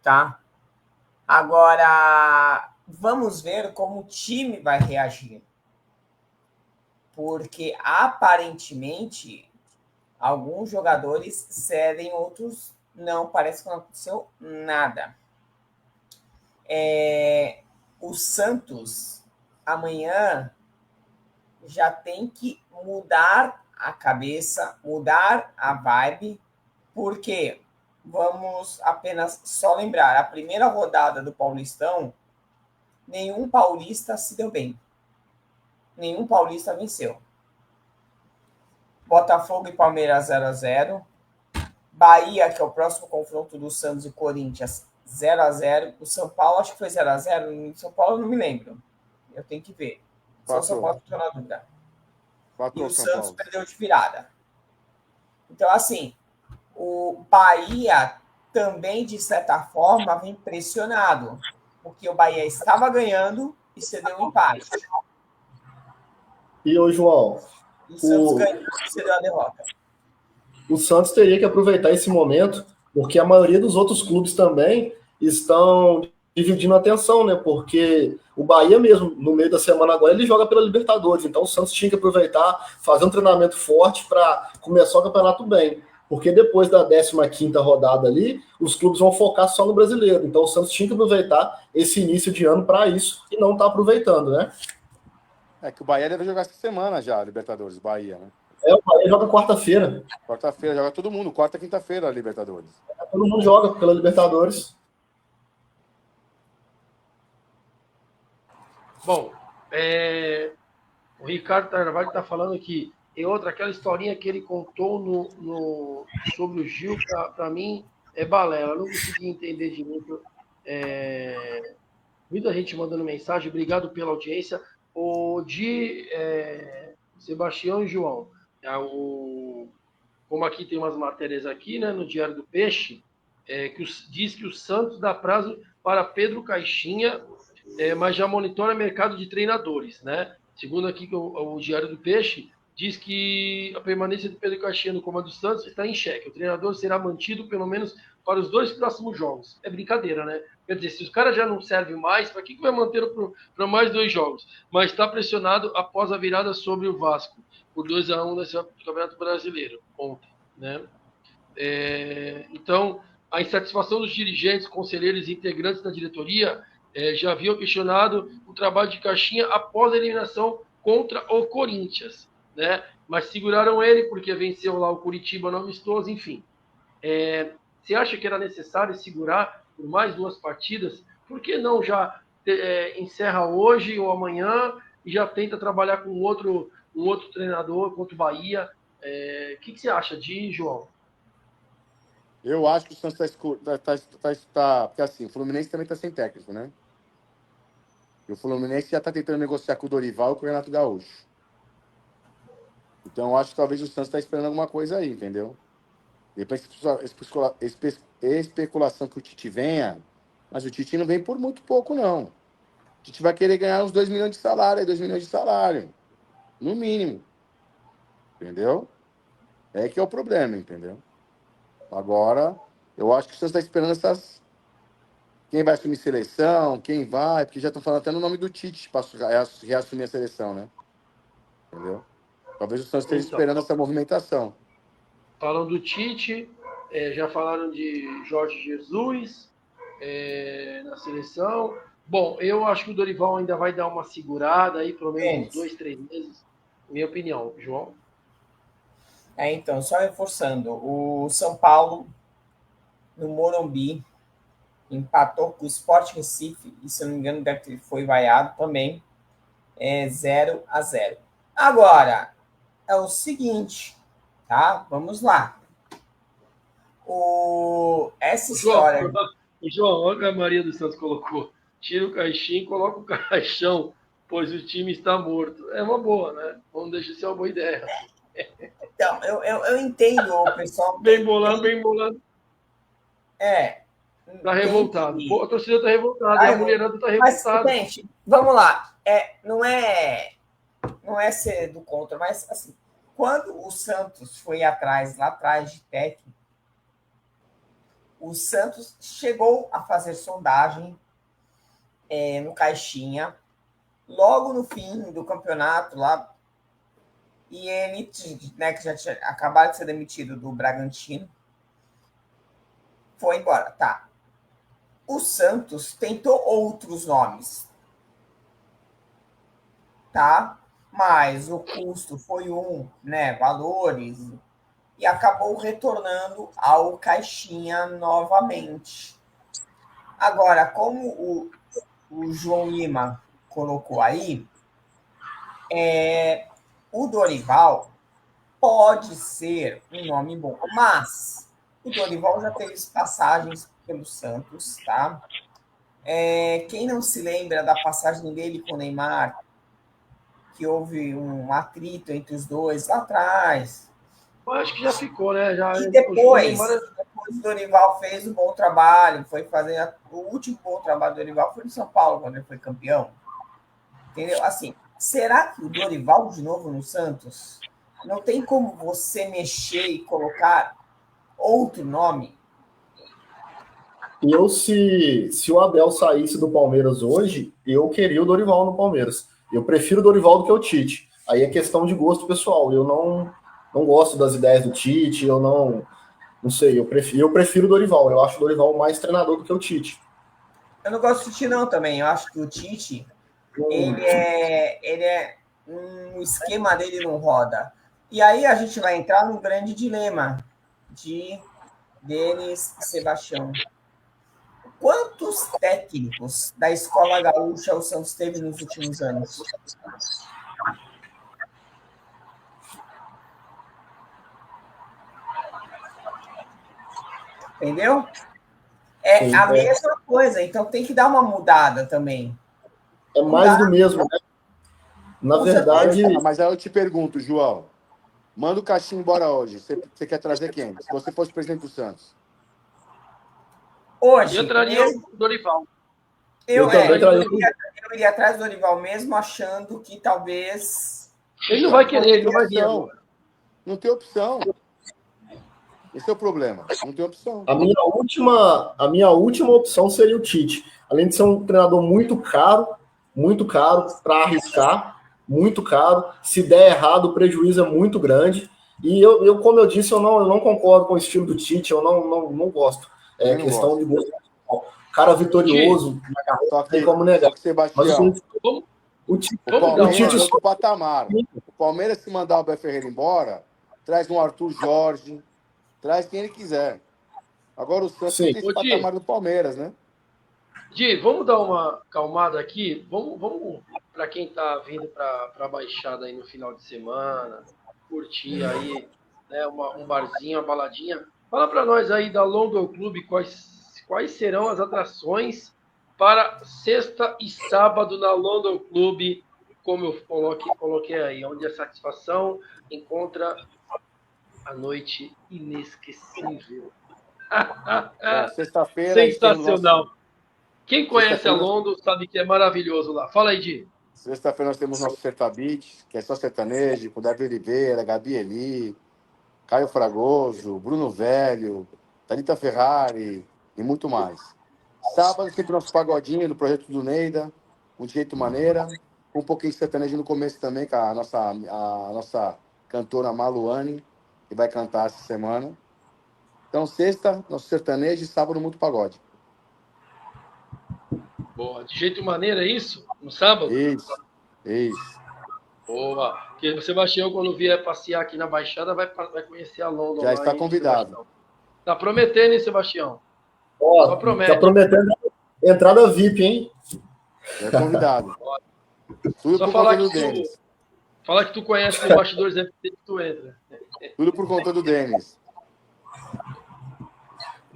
tá? Agora, vamos ver como o time vai reagir. porque aparentemente alguns jogadores cedem, outros não. Parece que não aconteceu nada. O Santos amanhã já tem que mudar a cabeça, mudar a vibe, porque vamos apenas só lembrar, a primeira rodada do Paulistão, nenhum paulista se deu bem. Nenhum paulista venceu. Botafogo e Palmeiras 0x0. Bahia, que é o próximo confronto do Santos e Corinthians, 0x0. O São Paulo, acho que foi 0x0. Em São Paulo, eu não me lembro. Eu tenho que ver. São Paulo ficou na dúvida. E o Santos perdeu de virada. Então, assim, o Bahia também, de certa forma, vem pressionado. Porque o Bahia estava ganhando e cedeu um empate. E ô, João, E o Santos ganhou e cedeu a derrota. O Santos teria que aproveitar esse momento, porque a maioria dos outros clubes também estão dividindo a atenção, né? Porque o Bahia mesmo, no meio da semana agora, ele joga pela Libertadores. Então o Santos tinha que aproveitar, fazer um treinamento forte para começar o campeonato bem. Porque depois da 15ª rodada ali, os clubes vão focar só no brasileiro. Então o Santos tinha que aproveitar esse início de ano para isso e não está aproveitando, né? É que o Bahia deve jogar essa semana já, Libertadores, Bahia, né? O Bahia joga quarta-feira. Quarta-feira, joga todo mundo. Quarta e quinta-feira, a Libertadores. Todo mundo joga pela Libertadores. Bom, o Ricardo Carvalho está falando aqui. Tem outra, aquela historinha que ele contou sobre o Gil, para mim, é balela. Eu não consegui entender direito. Muita gente mandando mensagem. Obrigado pela audiência. O de Sebastião e João. Como aqui tem umas matérias aqui, né, no Diário do Peixe, diz que o Santos dá prazo para Pedro Caixinha, mas já monitora mercado de treinadores, né? Segundo aqui o Diário do Peixe, diz que a permanência de Pedro Caixinha no comando do Santos está em xeque. O treinador será mantido pelo menos para os 2 próximos jogos. É brincadeira, né? Quer dizer, se os caras já não servem mais, para que vai manter para mais 2 jogos? Mas está pressionado após a virada sobre o Vasco, por 2x1 nesse Campeonato Brasileiro, ontem, né? Então, a insatisfação dos dirigentes, conselheiros e integrantes da diretoria já haviam questionado o trabalho de Caixinha após a eliminação contra o Corinthians, né? Mas seguraram ele porque venceu lá o Curitiba no amistoso, enfim. Você acha que era necessário segurar por mais 2 partidas? Por que não já encerra hoje ou amanhã e já tenta trabalhar com um outro treinador contra o Bahia? O que você acha João? Eu acho que o Santos está... Porque assim, o Fluminense também está sem técnico, né? E o Fluminense já está tentando negociar com o Dorival e com o Renato Gaúcho. Então, eu acho que talvez o Santos está esperando alguma coisa aí, entendeu? Depois especulação que o Tite venha, mas o Tite não vem por muito pouco, não. O Tite vai querer ganhar uns 2 milhões de salário, 2 milhões de salário. No mínimo. Entendeu? É que é o problema, entendeu? Agora, eu acho que o Santos está esperando quem vai assumir seleção, quem vai, porque já estão falando até no nome do Tite para reassumir a seleção, né? Entendeu? Talvez o Santos esteja esperando essa movimentação. Falam do Tite, já falaram de Jorge Jesus na seleção. Bom, eu acho que o Dorival ainda vai dar uma segurada aí, pelo menos 2, 3 meses. Minha opinião, João. Então, só reforçando, o São Paulo, no Morumbi, empatou com o Sport Recife, e se não me engano, foi vaiado também, 0x0. Agora, é o seguinte, tá? Vamos lá. Essa história... João, olha o que a Maria dos Santos colocou. Tira o caixinho e coloca o caixão, pois o time está morto. É uma boa, né? Vamos deixar isso uma boa ideia. Então, eu entendo o pessoal... Bem bolado. Tá revoltado. Que... A torcida tá revoltada, a mulherada tá revoltada. Mas, gente, vamos lá. Não é ser do contra, mas assim, quando o Santos foi lá atrás de técnico, o Santos chegou a fazer sondagem no Caixinha, logo no fim do campeonato, lá e ele, né, que já tinha acabado de ser demitido do Bragantino, foi embora, tá. O Santos tentou outros nomes, tá? Mas o custo foi né, valores, e acabou retornando ao Caixinha novamente. Agora, como o João Lima colocou aí, o Dorival pode ser um nome bom, mas o Dorival já teve passagens pelo Santos, tá? Quem não se lembra da passagem dele com o Neymar, que houve um atrito entre os dois lá atrás. Eu acho que já ficou, né? E depois o Dorival fez um bom trabalho, foi fazer o último bom trabalho do Dorival foi no São Paulo, quando ele foi campeão. Entendeu? Assim, será que o Dorival de novo no Santos não tem como você mexer e colocar outro nome? Se o Abel saísse do Palmeiras hoje, eu queria o Dorival no Palmeiras. Eu prefiro o Dorival do que o Tite. Aí é questão de gosto pessoal. Eu não gosto das ideias do Tite, eu não sei, eu prefiro o Dorival. Eu acho o Dorival mais treinador do que o Tite. Eu não gosto do Tite não também. Eu acho que o Tite, ele é um esquema dele não roda. E aí a gente vai entrar num grande dilema de Denis e Sebastião. Quantos técnicos da escola gaúcha o Santos teve nos últimos anos? Entendeu? Sim, a mesma coisa, então tem que dar uma mudada também. É mais do mesmo, né? Na verdade. Mas aí eu te pergunto, João. Manda o Caixinha embora hoje. Você quer trazer quem? Se você fosse presidente do Santos. Hoje. Eu traria o Dorival. Eu iria atrás do Dorival mesmo, achando que talvez. Ele não vai querer, ele não vai vir. Não tem opção. Esse é o problema. Não tem opção. A minha última opção seria o Tite. Além de ser um treinador muito caro para arriscar, muito caro. Se der errado, o prejuízo é muito grande. E como eu disse, eu não concordo com o estilo do Tite, eu não gosto. É questão de gosto. Cara vitorioso, só que, tem como negar. Só que, Sebastião, o Tite é outro patamar. O Palmeiras, se mandar o Abel Ferreira embora, traz um Arthur Jorge, traz quem ele quiser. Agora o Santos tem esse patamar do Palmeiras, né? Di, vamos dar uma calmada aqui. Vamos para quem está vindo para a Baixada aí no final de semana, curtir aí, né, um barzinho, uma baladinha. Fala para nós aí da London Club quais serão as atrações para sexta e sábado na London Club, como eu coloquei aí, onde a satisfação encontra a noite inesquecível. Sexta-feira. Sensacional. Quem conhece a London sabe que é maravilhoso lá. Fala aí, Di. Sexta-feira nós temos nosso Sertabit, que é só sertanejo, com Davi Oliveira, Gabi Eli, Caio Fragoso, Bruno Velho, Thalita Ferrari e muito mais. Sábado sempre nosso pagodinho do projeto do Neida, um jeito maneira, com um pouquinho de sertanejo no começo também, com a nossa cantora Maluane, que vai cantar essa semana. Então, sexta, nosso sertanejo, e sábado, muito pagode. Boa. De jeito maneiro, é isso? No sábado? Isso. Boa. Porque o Sebastião, quando vier passear aqui na Baixada, vai conhecer a London. Já está convidado. Sebastião. Tá prometendo, hein, Sebastião? Só promete. Tá prometendo entrada VIP, hein? É convidado. Tudo só por falar conta do Denis. Fala que tu conhece os bastidores que tu entra. Tudo por conta do Denis.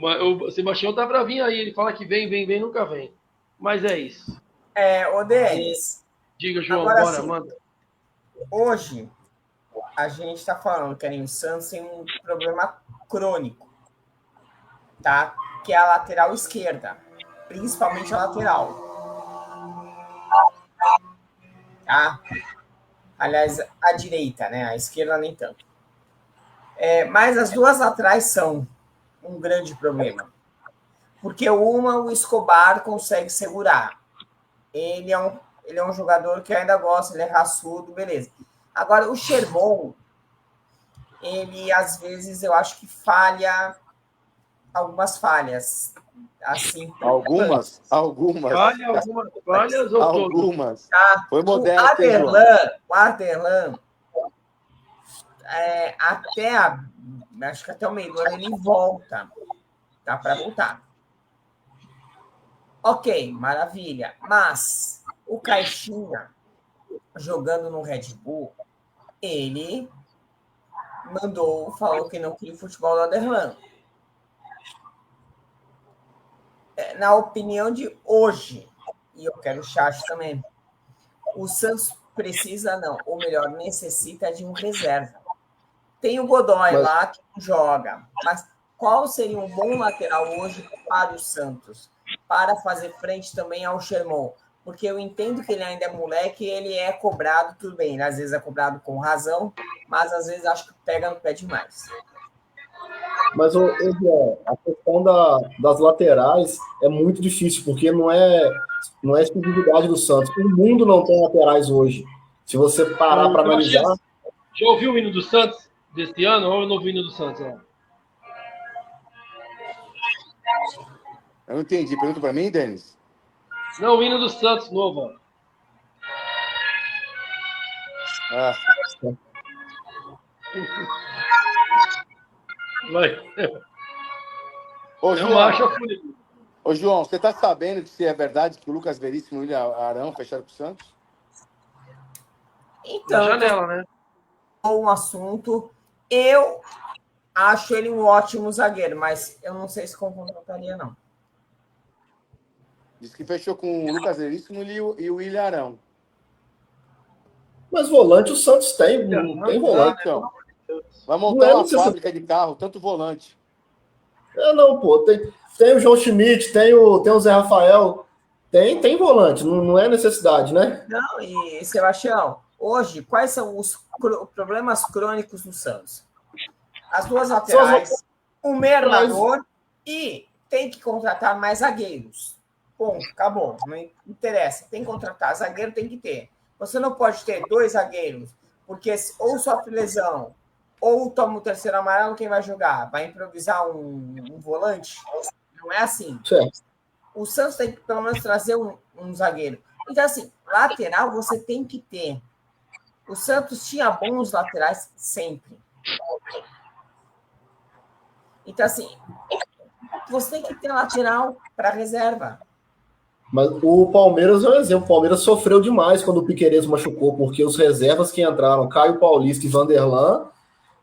O Sebastião tá bravinho aí. Ele fala que vem, nunca vem. Mas é isso. Ô, Denis. Diga, João, agora, bora, assim, manda. Hoje, a gente está falando que o Santos tem um problema crônico, tá? Que é a lateral esquerda. Principalmente a lateral. Tá? Aliás, a direita, né? A esquerda nem tanto. Mas as duas atrás são um grande problema. Porque o Escobar consegue segurar. Ele é um jogador que eu ainda gosto, ele é raçudo, beleza. Agora, o Sherman, ele, às vezes, eu acho que falha algumas falhas. Assim, Algumas. Falhas ou todas? Algumas. tá? Foi O modesto, hein, João? Arderlan, acho que até o meio do ano ele volta. Tá para voltar. Ok, maravilha. Mas o Caixinha, jogando no Red Bull, ele falou que não queria o futebol do Aderlan. Na opinião de hoje, e eu quero o chat também, o Santos precisa, não, ou melhor, necessita de um reserva. Tem o Godoy lá que não joga, mas qual seria um bom lateral hoje para o Santos? Para fazer frente também ao Sherman? Porque eu entendo que ele ainda é moleque e ele é cobrado, tudo bem, às vezes é cobrado com razão, mas às vezes acho que pega no pé demais. Mas, João, a questão das laterais é muito difícil, porque não é exclusividade do Santos. O mundo não tem laterais hoje. Se você parar para analisar... Já ouviu o hino do Santos desse ano ou eu não ouvi o hino do Santos? Eu não entendi. Pergunta para mim, Denis? Não, o hino do Santos novo. Ah. Ô, João, você está sabendo se é verdade que o Lucas Veríssimo e o William Arão fecharam com o Santos? Então, na janela, né? Um assunto. Eu acho ele um ótimo zagueiro, mas eu não sei se contrataria, não. Diz que fechou com o Lucas Veríssimo e o William Arão. Mas volante o Santos tem, não tem volante. Então. Vai montar uma fábrica de carro, tanto volante. Não, pô. Tem o João Schmidt, tem o Zé Rafael. Tem volante, não é necessidade, né? Não, e Sebastião, hoje, quais são os problemas crônicos do Santos? As duas laterais, o meio armador e tem que contratar mais zagueiros. Ponto, acabou. Não interessa. Tem que contratar. Zagueiro tem que ter. Você não pode ter 2 zagueiros, porque ou sofre lesão, ou toma o terceiro amarelo, quem vai jogar? Vai improvisar um volante? Não é assim. Certo. O Santos tem que, pelo menos, trazer um zagueiro. Então, assim, lateral você tem que ter. O Santos tinha bons laterais sempre. Então, assim, você tem que ter lateral para reserva. Mas o Palmeiras é um exemplo. O Palmeiras sofreu demais quando o Piquerez machucou, porque os reservas que entraram, Caio Paulista e Vanderlan,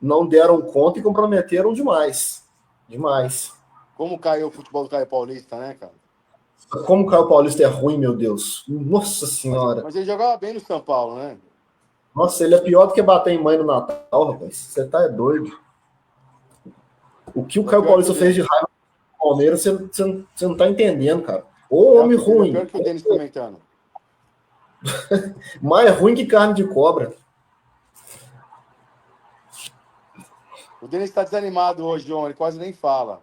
não deram conta e comprometeram demais. Demais. Como caiu o futebol do Caio Paulista, né, cara? Como o Caio Paulista é ruim, meu Deus. Nossa Senhora. Mas ele jogava bem no São Paulo, né? Nossa, ele é pior do que bater em mãe no Natal, rapaz. Você tá doido. O que o Caio Paulista fez de raiva no Palmeiras, você não tá entendendo, cara. Ô, homem ruim. É pior que o Denis comentando. Mais ruim que carne de cobra. O Denis está desanimado hoje, João. Ele quase nem fala.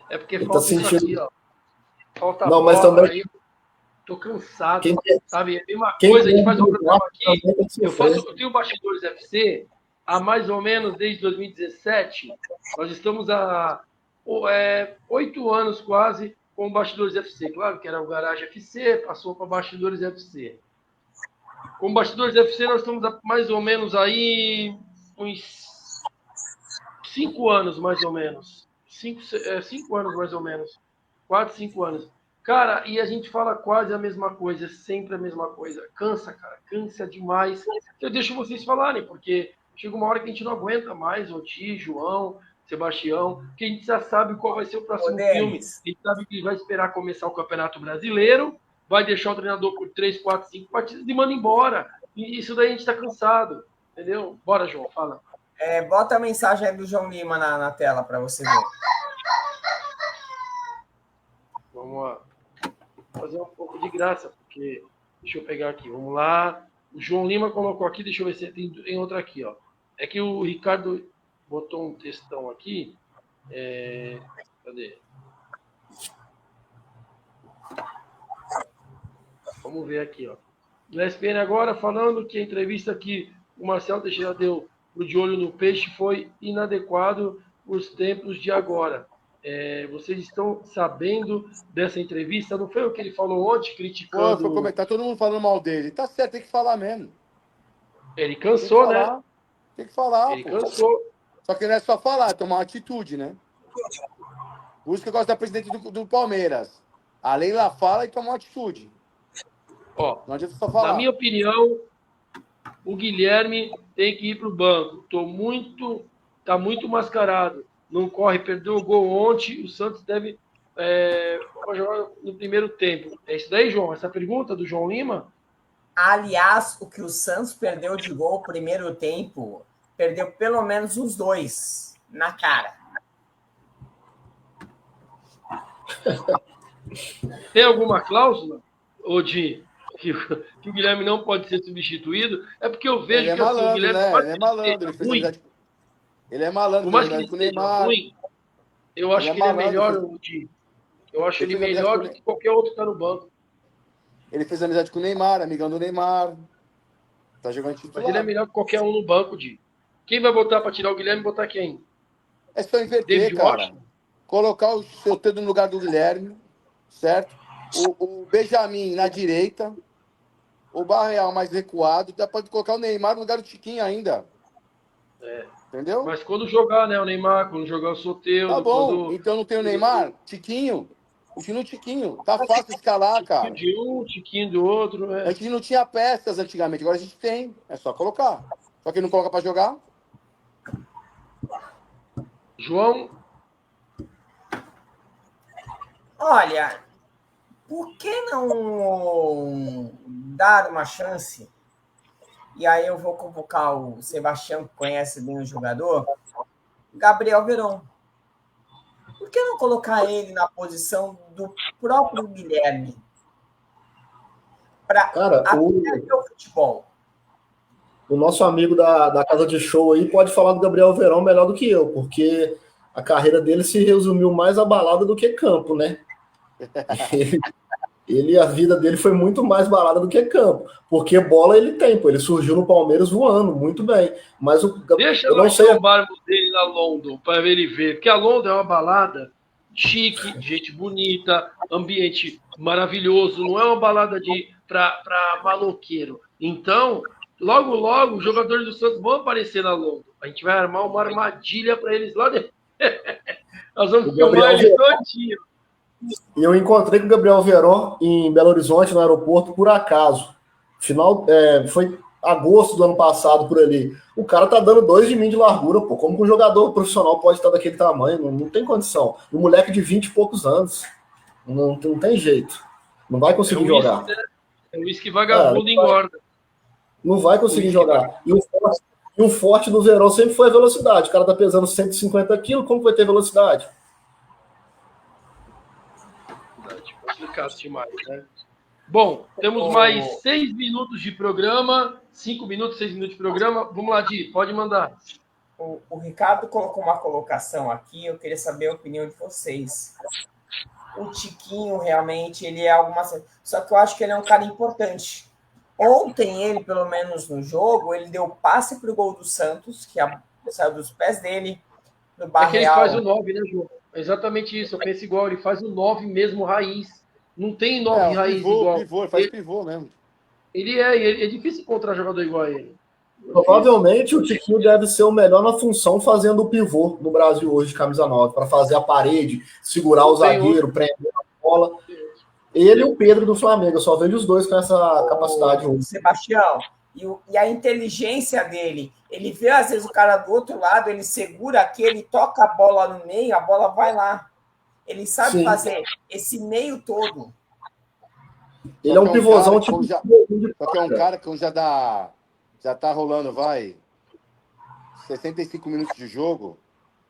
É porque falta isso aqui, ó. Falta não, mas também... aí. Tô cansado, sabe? Tem uma coisa, a gente faz um programa aqui. Eu tenho o Bastidores FC há mais ou menos desde 2017. Nós estamos há 8 anos quase com o Bastidores FC. Claro que era o Garage FC, passou para Bastidores FC. Com o Bastidores FC nós estamos há mais ou menos aí uns 5 anos, mais ou menos. 5 anos, mais ou menos. 4, 5 anos. Cara, e a gente fala quase a mesma coisa, sempre a mesma coisa. Cansa, cara, cansa demais. Eu deixo vocês falarem, porque chega uma hora que a gente não aguenta mais, o Ti, João, Sebastião, que a gente já sabe qual vai ser o próximo filme. A gente sabe que vai esperar começar o Campeonato Brasileiro, vai deixar o treinador por 3, 4, 5 partidas e manda embora. E isso daí a gente tá cansado, entendeu? Bora, João, fala. Bota a mensagem aí do João Lima na tela para você ver. Vamos lá. Fazer um pouco de graça, porque deixa eu pegar aqui, vamos lá. O João Lima colocou aqui, deixa eu ver se tem outra aqui, ó. É que o Ricardo botou um textão aqui. Cadê? Vamos ver aqui, ó. na ESPN agora, falando que a entrevista que o Marcelo Teixeira deu pro De Olho no Peixe foi inadequado os tempos de agora. Vocês estão sabendo dessa entrevista? Não foi o que ele falou ontem, Foi criticando... comentar, todo mundo falando mal dele. Tá certo, tem que falar mesmo. Ele Tem que cansou, né? falar. Tem que falar, Ele pô. cansou. Só que não é só falar, é tomar uma atitude, né? Por isso que eu gosto da presidente do Palmeiras. A Leila fala e toma uma atitude. Ó, Não adianta só falar. na minha opinião, o Guilherme tem que ir para o banco. Tá muito mascarado. Não corre, perdeu o gol ontem. O Santos deve jogar no primeiro tempo. É isso daí, João? Essa pergunta do João Lima? Aliás, o que o Santos perdeu de gol no primeiro tempo, perdeu pelo menos uns 2 na cara. Tem alguma cláusula, Odi, que o Guilherme não pode ser substituído? É porque eu vejo Ele é que assim, o malandro, Guilherme... né? Ele é malandro. Ele é malandro. Por mais que Ele ele com o seja Neymar. ruim, eu acho que ele é melhor, Odi. Eu acho ele melhor do que qualquer outro que está no banco. Ele fez amizade com o Neymar, amigão do Neymar. Tá jogando titular. Mas ele é melhor que qualquer um no banco, Di. Quem vai botar para tirar o Guilherme e botar quem? É só inverter, David cara. Washington? Colocar o seu dedo no lugar do Guilherme, certo? O Benjamin na direita, o Barreal mais recuado. Dá pra colocar o Neymar no lugar do Tiquinho ainda. Entendeu? Mas quando jogar, né, o Neymar, quando jogar o Soteldo... Tá bom, quando... então não tem o Neymar? Tiquinho. Continua o Tiquinho. Tá fácil escalar, cara. Tiquinho de um, Tiquinho do outro. A gente não tinha peças antigamente, agora a gente tem. É só colocar. Só que não coloca pra jogar. João, Olha, por que não dar uma chance? E aí eu vou convocar o Sebastião, que conhece bem o jogador, Gabriel Veron. Por que não colocar ele na posição do próprio Guilherme? Para aprender o futebol. O nosso amigo da Casa de Show aí pode falar do Gabriel Veron melhor do que eu, porque a carreira dele se resumiu mais a balada do que campo, né? A vida dele foi muito mais balada do que campo, porque bola ele tem, pô, ele surgiu no Palmeiras voando muito bem, mas deixa eu não nós sei trombarmos dele na London para ele ver, porque a London é uma balada chique, gente bonita, ambiente maravilhoso, não é uma balada para maloqueiro. Então, logo os jogadores do Santos vão aparecer na London. A gente vai armar uma armadilha para eles lá dentro. Nós vamos filmar eles todinho. E eu encontrei com o Gabriel Veron em Belo Horizonte, no aeroporto, por acaso. Foi agosto do ano passado, por ali. O cara tá dando 2 de mim de largura, pô. Como que um jogador profissional pode estar daquele tamanho? Não tem condição. Um moleque de 20 e poucos anos. Não tem jeito. Não vai conseguir jogar. É o uísque vagabundo engorda. Não vai conseguir jogar. E o forte do Veron sempre foi a velocidade. O cara tá pesando 150 quilos, como vai ter velocidade? Complicado demais, né? Bom, temos mais 6 minutos de programa. 5 minutos, 6 minutos de programa. Vamos lá, Di, pode mandar. O Ricardo colocou uma colocação aqui, eu queria saber a opinião de vocês. O Tiquinho, realmente, ele é alguma... Só que eu acho que ele é um cara importante. Ontem, ele, pelo menos no jogo, ele deu passe para o gol do Santos, que saiu dos pés dele, do Barreal. É que ele faz o 9, né, João? É exatamente isso, eu penso igual, ele faz o 9 mesmo, raiz. Não tem 9 raiz igual. Pivô, ele faz pivô mesmo. É difícil encontrar jogador igual a ele. Provavelmente o Tiquinho deve ser o melhor na função fazendo o pivô no Brasil hoje, de camisa 9, para fazer a parede, segurar o zagueiro, prender a bola. Ele e o Pedro do Flamengo, eu só vejo os dois com essa capacidade hoje. Sebastião, e a inteligência dele, ele vê às vezes o cara do outro lado, ele segura aqui, ele toca a bola no meio, a bola vai lá. Ele sabe fazer esse meio todo. Ele é um pivôzão tipo... Só que é um cara que já tá rolando, 65 minutos de jogo,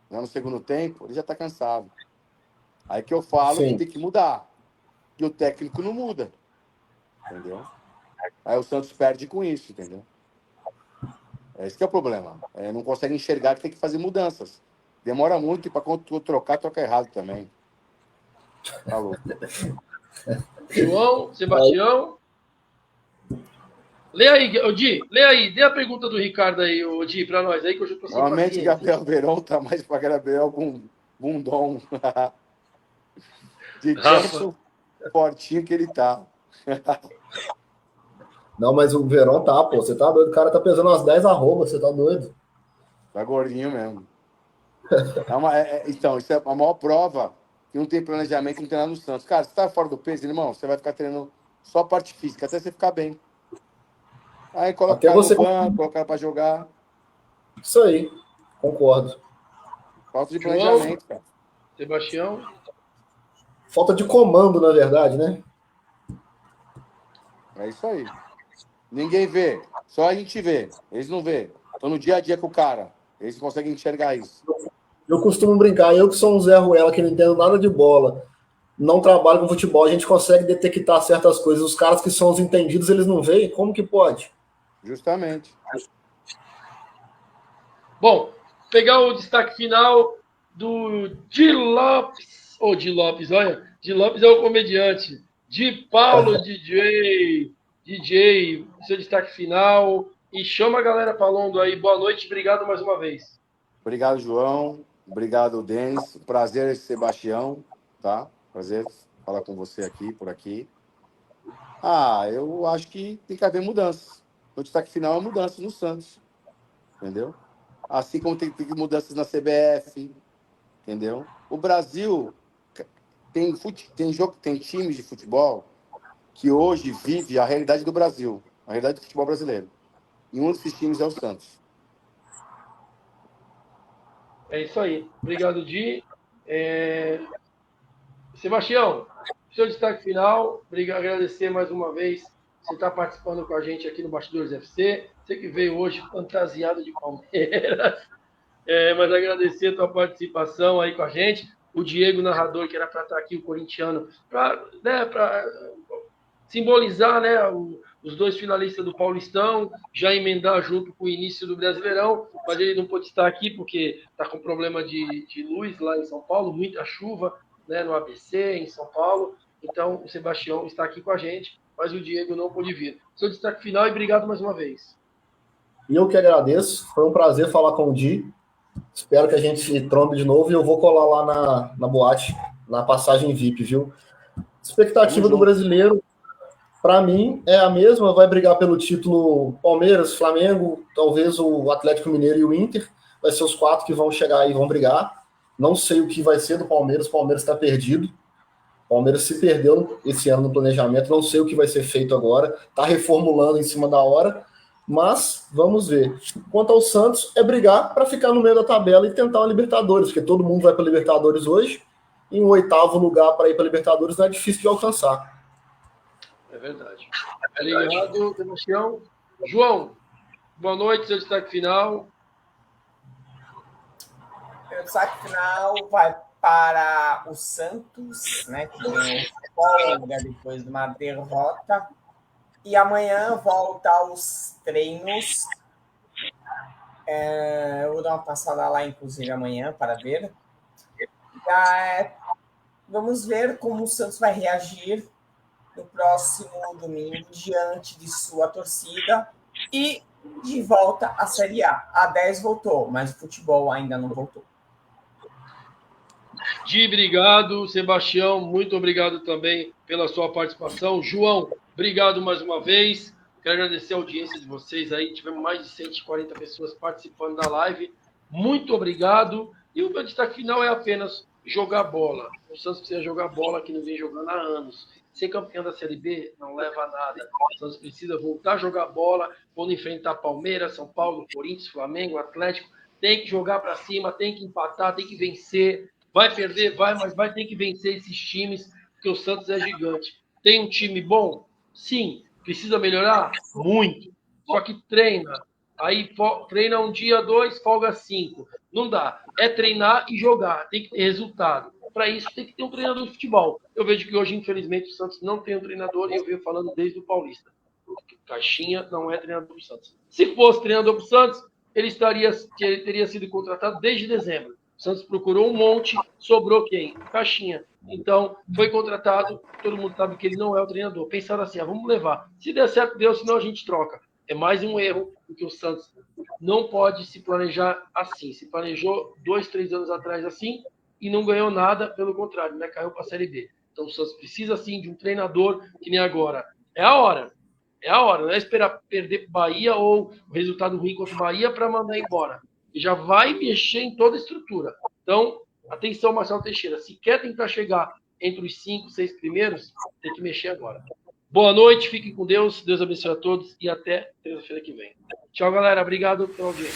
né, no segundo tempo, ele já tá cansado. Aí que eu falo que tem que mudar. E o técnico não muda. Entendeu? Aí o Santos perde com isso, entendeu? Esse que é o problema. Não consegue enxergar que tem que fazer mudanças. Demora muito e para troca errado também. Falou. João, Sebastião. Lê aí, Odi, lê aí, dê a pergunta do Ricardo aí, Odi, para nós aí, que eu já tô sem Normalmente paciência. Gabriel Verón tá mais para Gabriel Bundon. De Rafa. tanto fortinho que ele tá. Não, mas o Verón tá, pô. Você tá doido? O cara tá pesando umas 10 arrobas, você tá doido? Tá gordinho mesmo. Então, isso é a maior prova que não tem planejamento, não tem nada no Santos. Cara, você tá fora do peso, irmão, você vai ficar treinando só a parte física, até você ficar bem. Aí coloca o Até cara no você. banco, coloca o cara pra jogar. Isso aí, concordo. Falta de João, planejamento, cara. Sebastião. Falta de comando, na verdade, né? É isso aí. Ninguém vê, só a gente vê. Eles não vê. Tô no dia a dia com o cara. Eles conseguem enxergar isso. Eu costumo brincar, eu que sou um Zé Ruela, que não entendo nada de bola, não trabalho com futebol, a gente consegue detectar certas coisas. Os caras que são os entendidos, eles não veem? Como que pode? Justamente. Bom, pegar o destaque final do Di Lopes. Ou Di Lopes, olha. Di Lopes é o comediante. De Paulo DJ, seu destaque final. E chama a galera pra Londo aí. Boa noite, obrigado mais uma vez. Obrigado, João. Obrigado, Denis. Prazer, Sebastião. Tá? Prazer falar com você aqui, por aqui. Eu acho que tem que haver mudanças. O destaque final é mudanças no Santos. Entendeu? Assim como tem mudanças na CBF. Entendeu? O Brasil tem times de futebol que hoje vive a realidade do Brasil, a realidade do futebol brasileiro. E um desses times é o Santos. É isso aí. Obrigado, Di. Sebastião, seu destaque final. Agradecer mais uma vez você estar participando com a gente aqui no Bastidores FC. Você que veio hoje fantasiado de Palmeiras. Mas agradecer a tua participação aí com a gente. O Diego, narrador, que era para estar aqui, o corintiano, para simbolizar, né, os dois finalistas do Paulistão, já emendar junto com o início do Brasileirão, mas ele não pôde estar aqui porque está com problema de luz lá em São Paulo, muita chuva, né, no ABC, em São Paulo. Então, o Sebastião está aqui com a gente, mas o Diego não pôde vir. Seu destaque final e obrigado mais uma vez. E eu que agradeço, foi um prazer falar com o Di. Espero que a gente se trombe de novo e eu vou colar lá na boate, na passagem VIP, viu? Expectativa do brasileiro, para mim, é a mesma. Vai brigar pelo título Palmeiras, Flamengo, talvez o Atlético Mineiro e o Inter. Vai ser os 4 que vão chegar aí e vão brigar. Não sei o que vai ser do Palmeiras. O Palmeiras está perdido. O Palmeiras se perdeu esse ano no planejamento. Não sei o que vai ser feito agora. Está reformulando em cima da hora. Mas vamos ver. Quanto ao Santos, é brigar para ficar no meio da tabela e tentar uma Libertadores, porque todo mundo vai para a Libertadores hoje. E um 8º lugar para ir para a Libertadores não é difícil de alcançar. É verdade. Obrigado, Sebastião. João, boa noite, seu destaque final. Meu destaque final vai para o Santos, né, que ganhou folga depois de uma derrota. E amanhã volta aos treinos. Eu vou dar uma passada lá, inclusive, amanhã, para ver. Vamos ver como o Santos vai reagir no próximo domingo diante de sua torcida e de volta à Série A. A 10 voltou, mas o futebol ainda não voltou. Obrigado, Sebastião, muito obrigado também pela sua participação. João, obrigado mais uma vez. Quero agradecer a audiência de vocês aí. Tivemos mais de 140 pessoas participando da live. Muito obrigado. E o meu destaque final é apenas jogar bola. O Santos precisa jogar bola que não vem jogando há anos. Ser campeão da Série B não leva a nada. O Santos precisa voltar a jogar bola quando enfrentar Palmeiras, São Paulo, Corinthians, Flamengo, Atlético. Tem que jogar para cima, tem que empatar, tem que vencer. Vai perder, mas vai ter que vencer esses times, porque o Santos é gigante. Tem um time bom? Sim. Precisa melhorar? Muito. Só que treina. Aí treina um dia, 2, folga 5. Não dá. É treinar e jogar. Tem que ter resultado. Para isso, tem que ter um treinador de futebol. Eu vejo que hoje, infelizmente, o Santos não tem um treinador, e eu venho falando desde o Paulista. Caixinha não é treinador do Santos. Se fosse treinador do Santos, ele teria sido contratado desde dezembro. O Santos procurou um monte, sobrou quem? Caixinha. Então, foi contratado, todo mundo sabe que ele não é o treinador. Pensaram assim, vamos levar. Se der certo, deu, senão a gente troca. É mais um erro, porque o Santos não pode se planejar assim. Se planejou 2, 3 anos atrás assim e não ganhou nada, pelo contrário, né? Caiu para a Série B. Então, o Santos precisa, sim, de um treinador que nem agora. É a hora. É a hora. Não é esperar perder para o Bahia ou o resultado ruim contra o Bahia para mandar embora. E já vai mexer em toda a estrutura. Então, atenção, Marcelo Teixeira. Se quer tentar chegar entre os 5, 6 primeiros, tem que mexer agora. Boa noite, fiquem com Deus. Deus abençoe a todos e até terça-feira que vem. Tchau, galera. Obrigado pela audiência.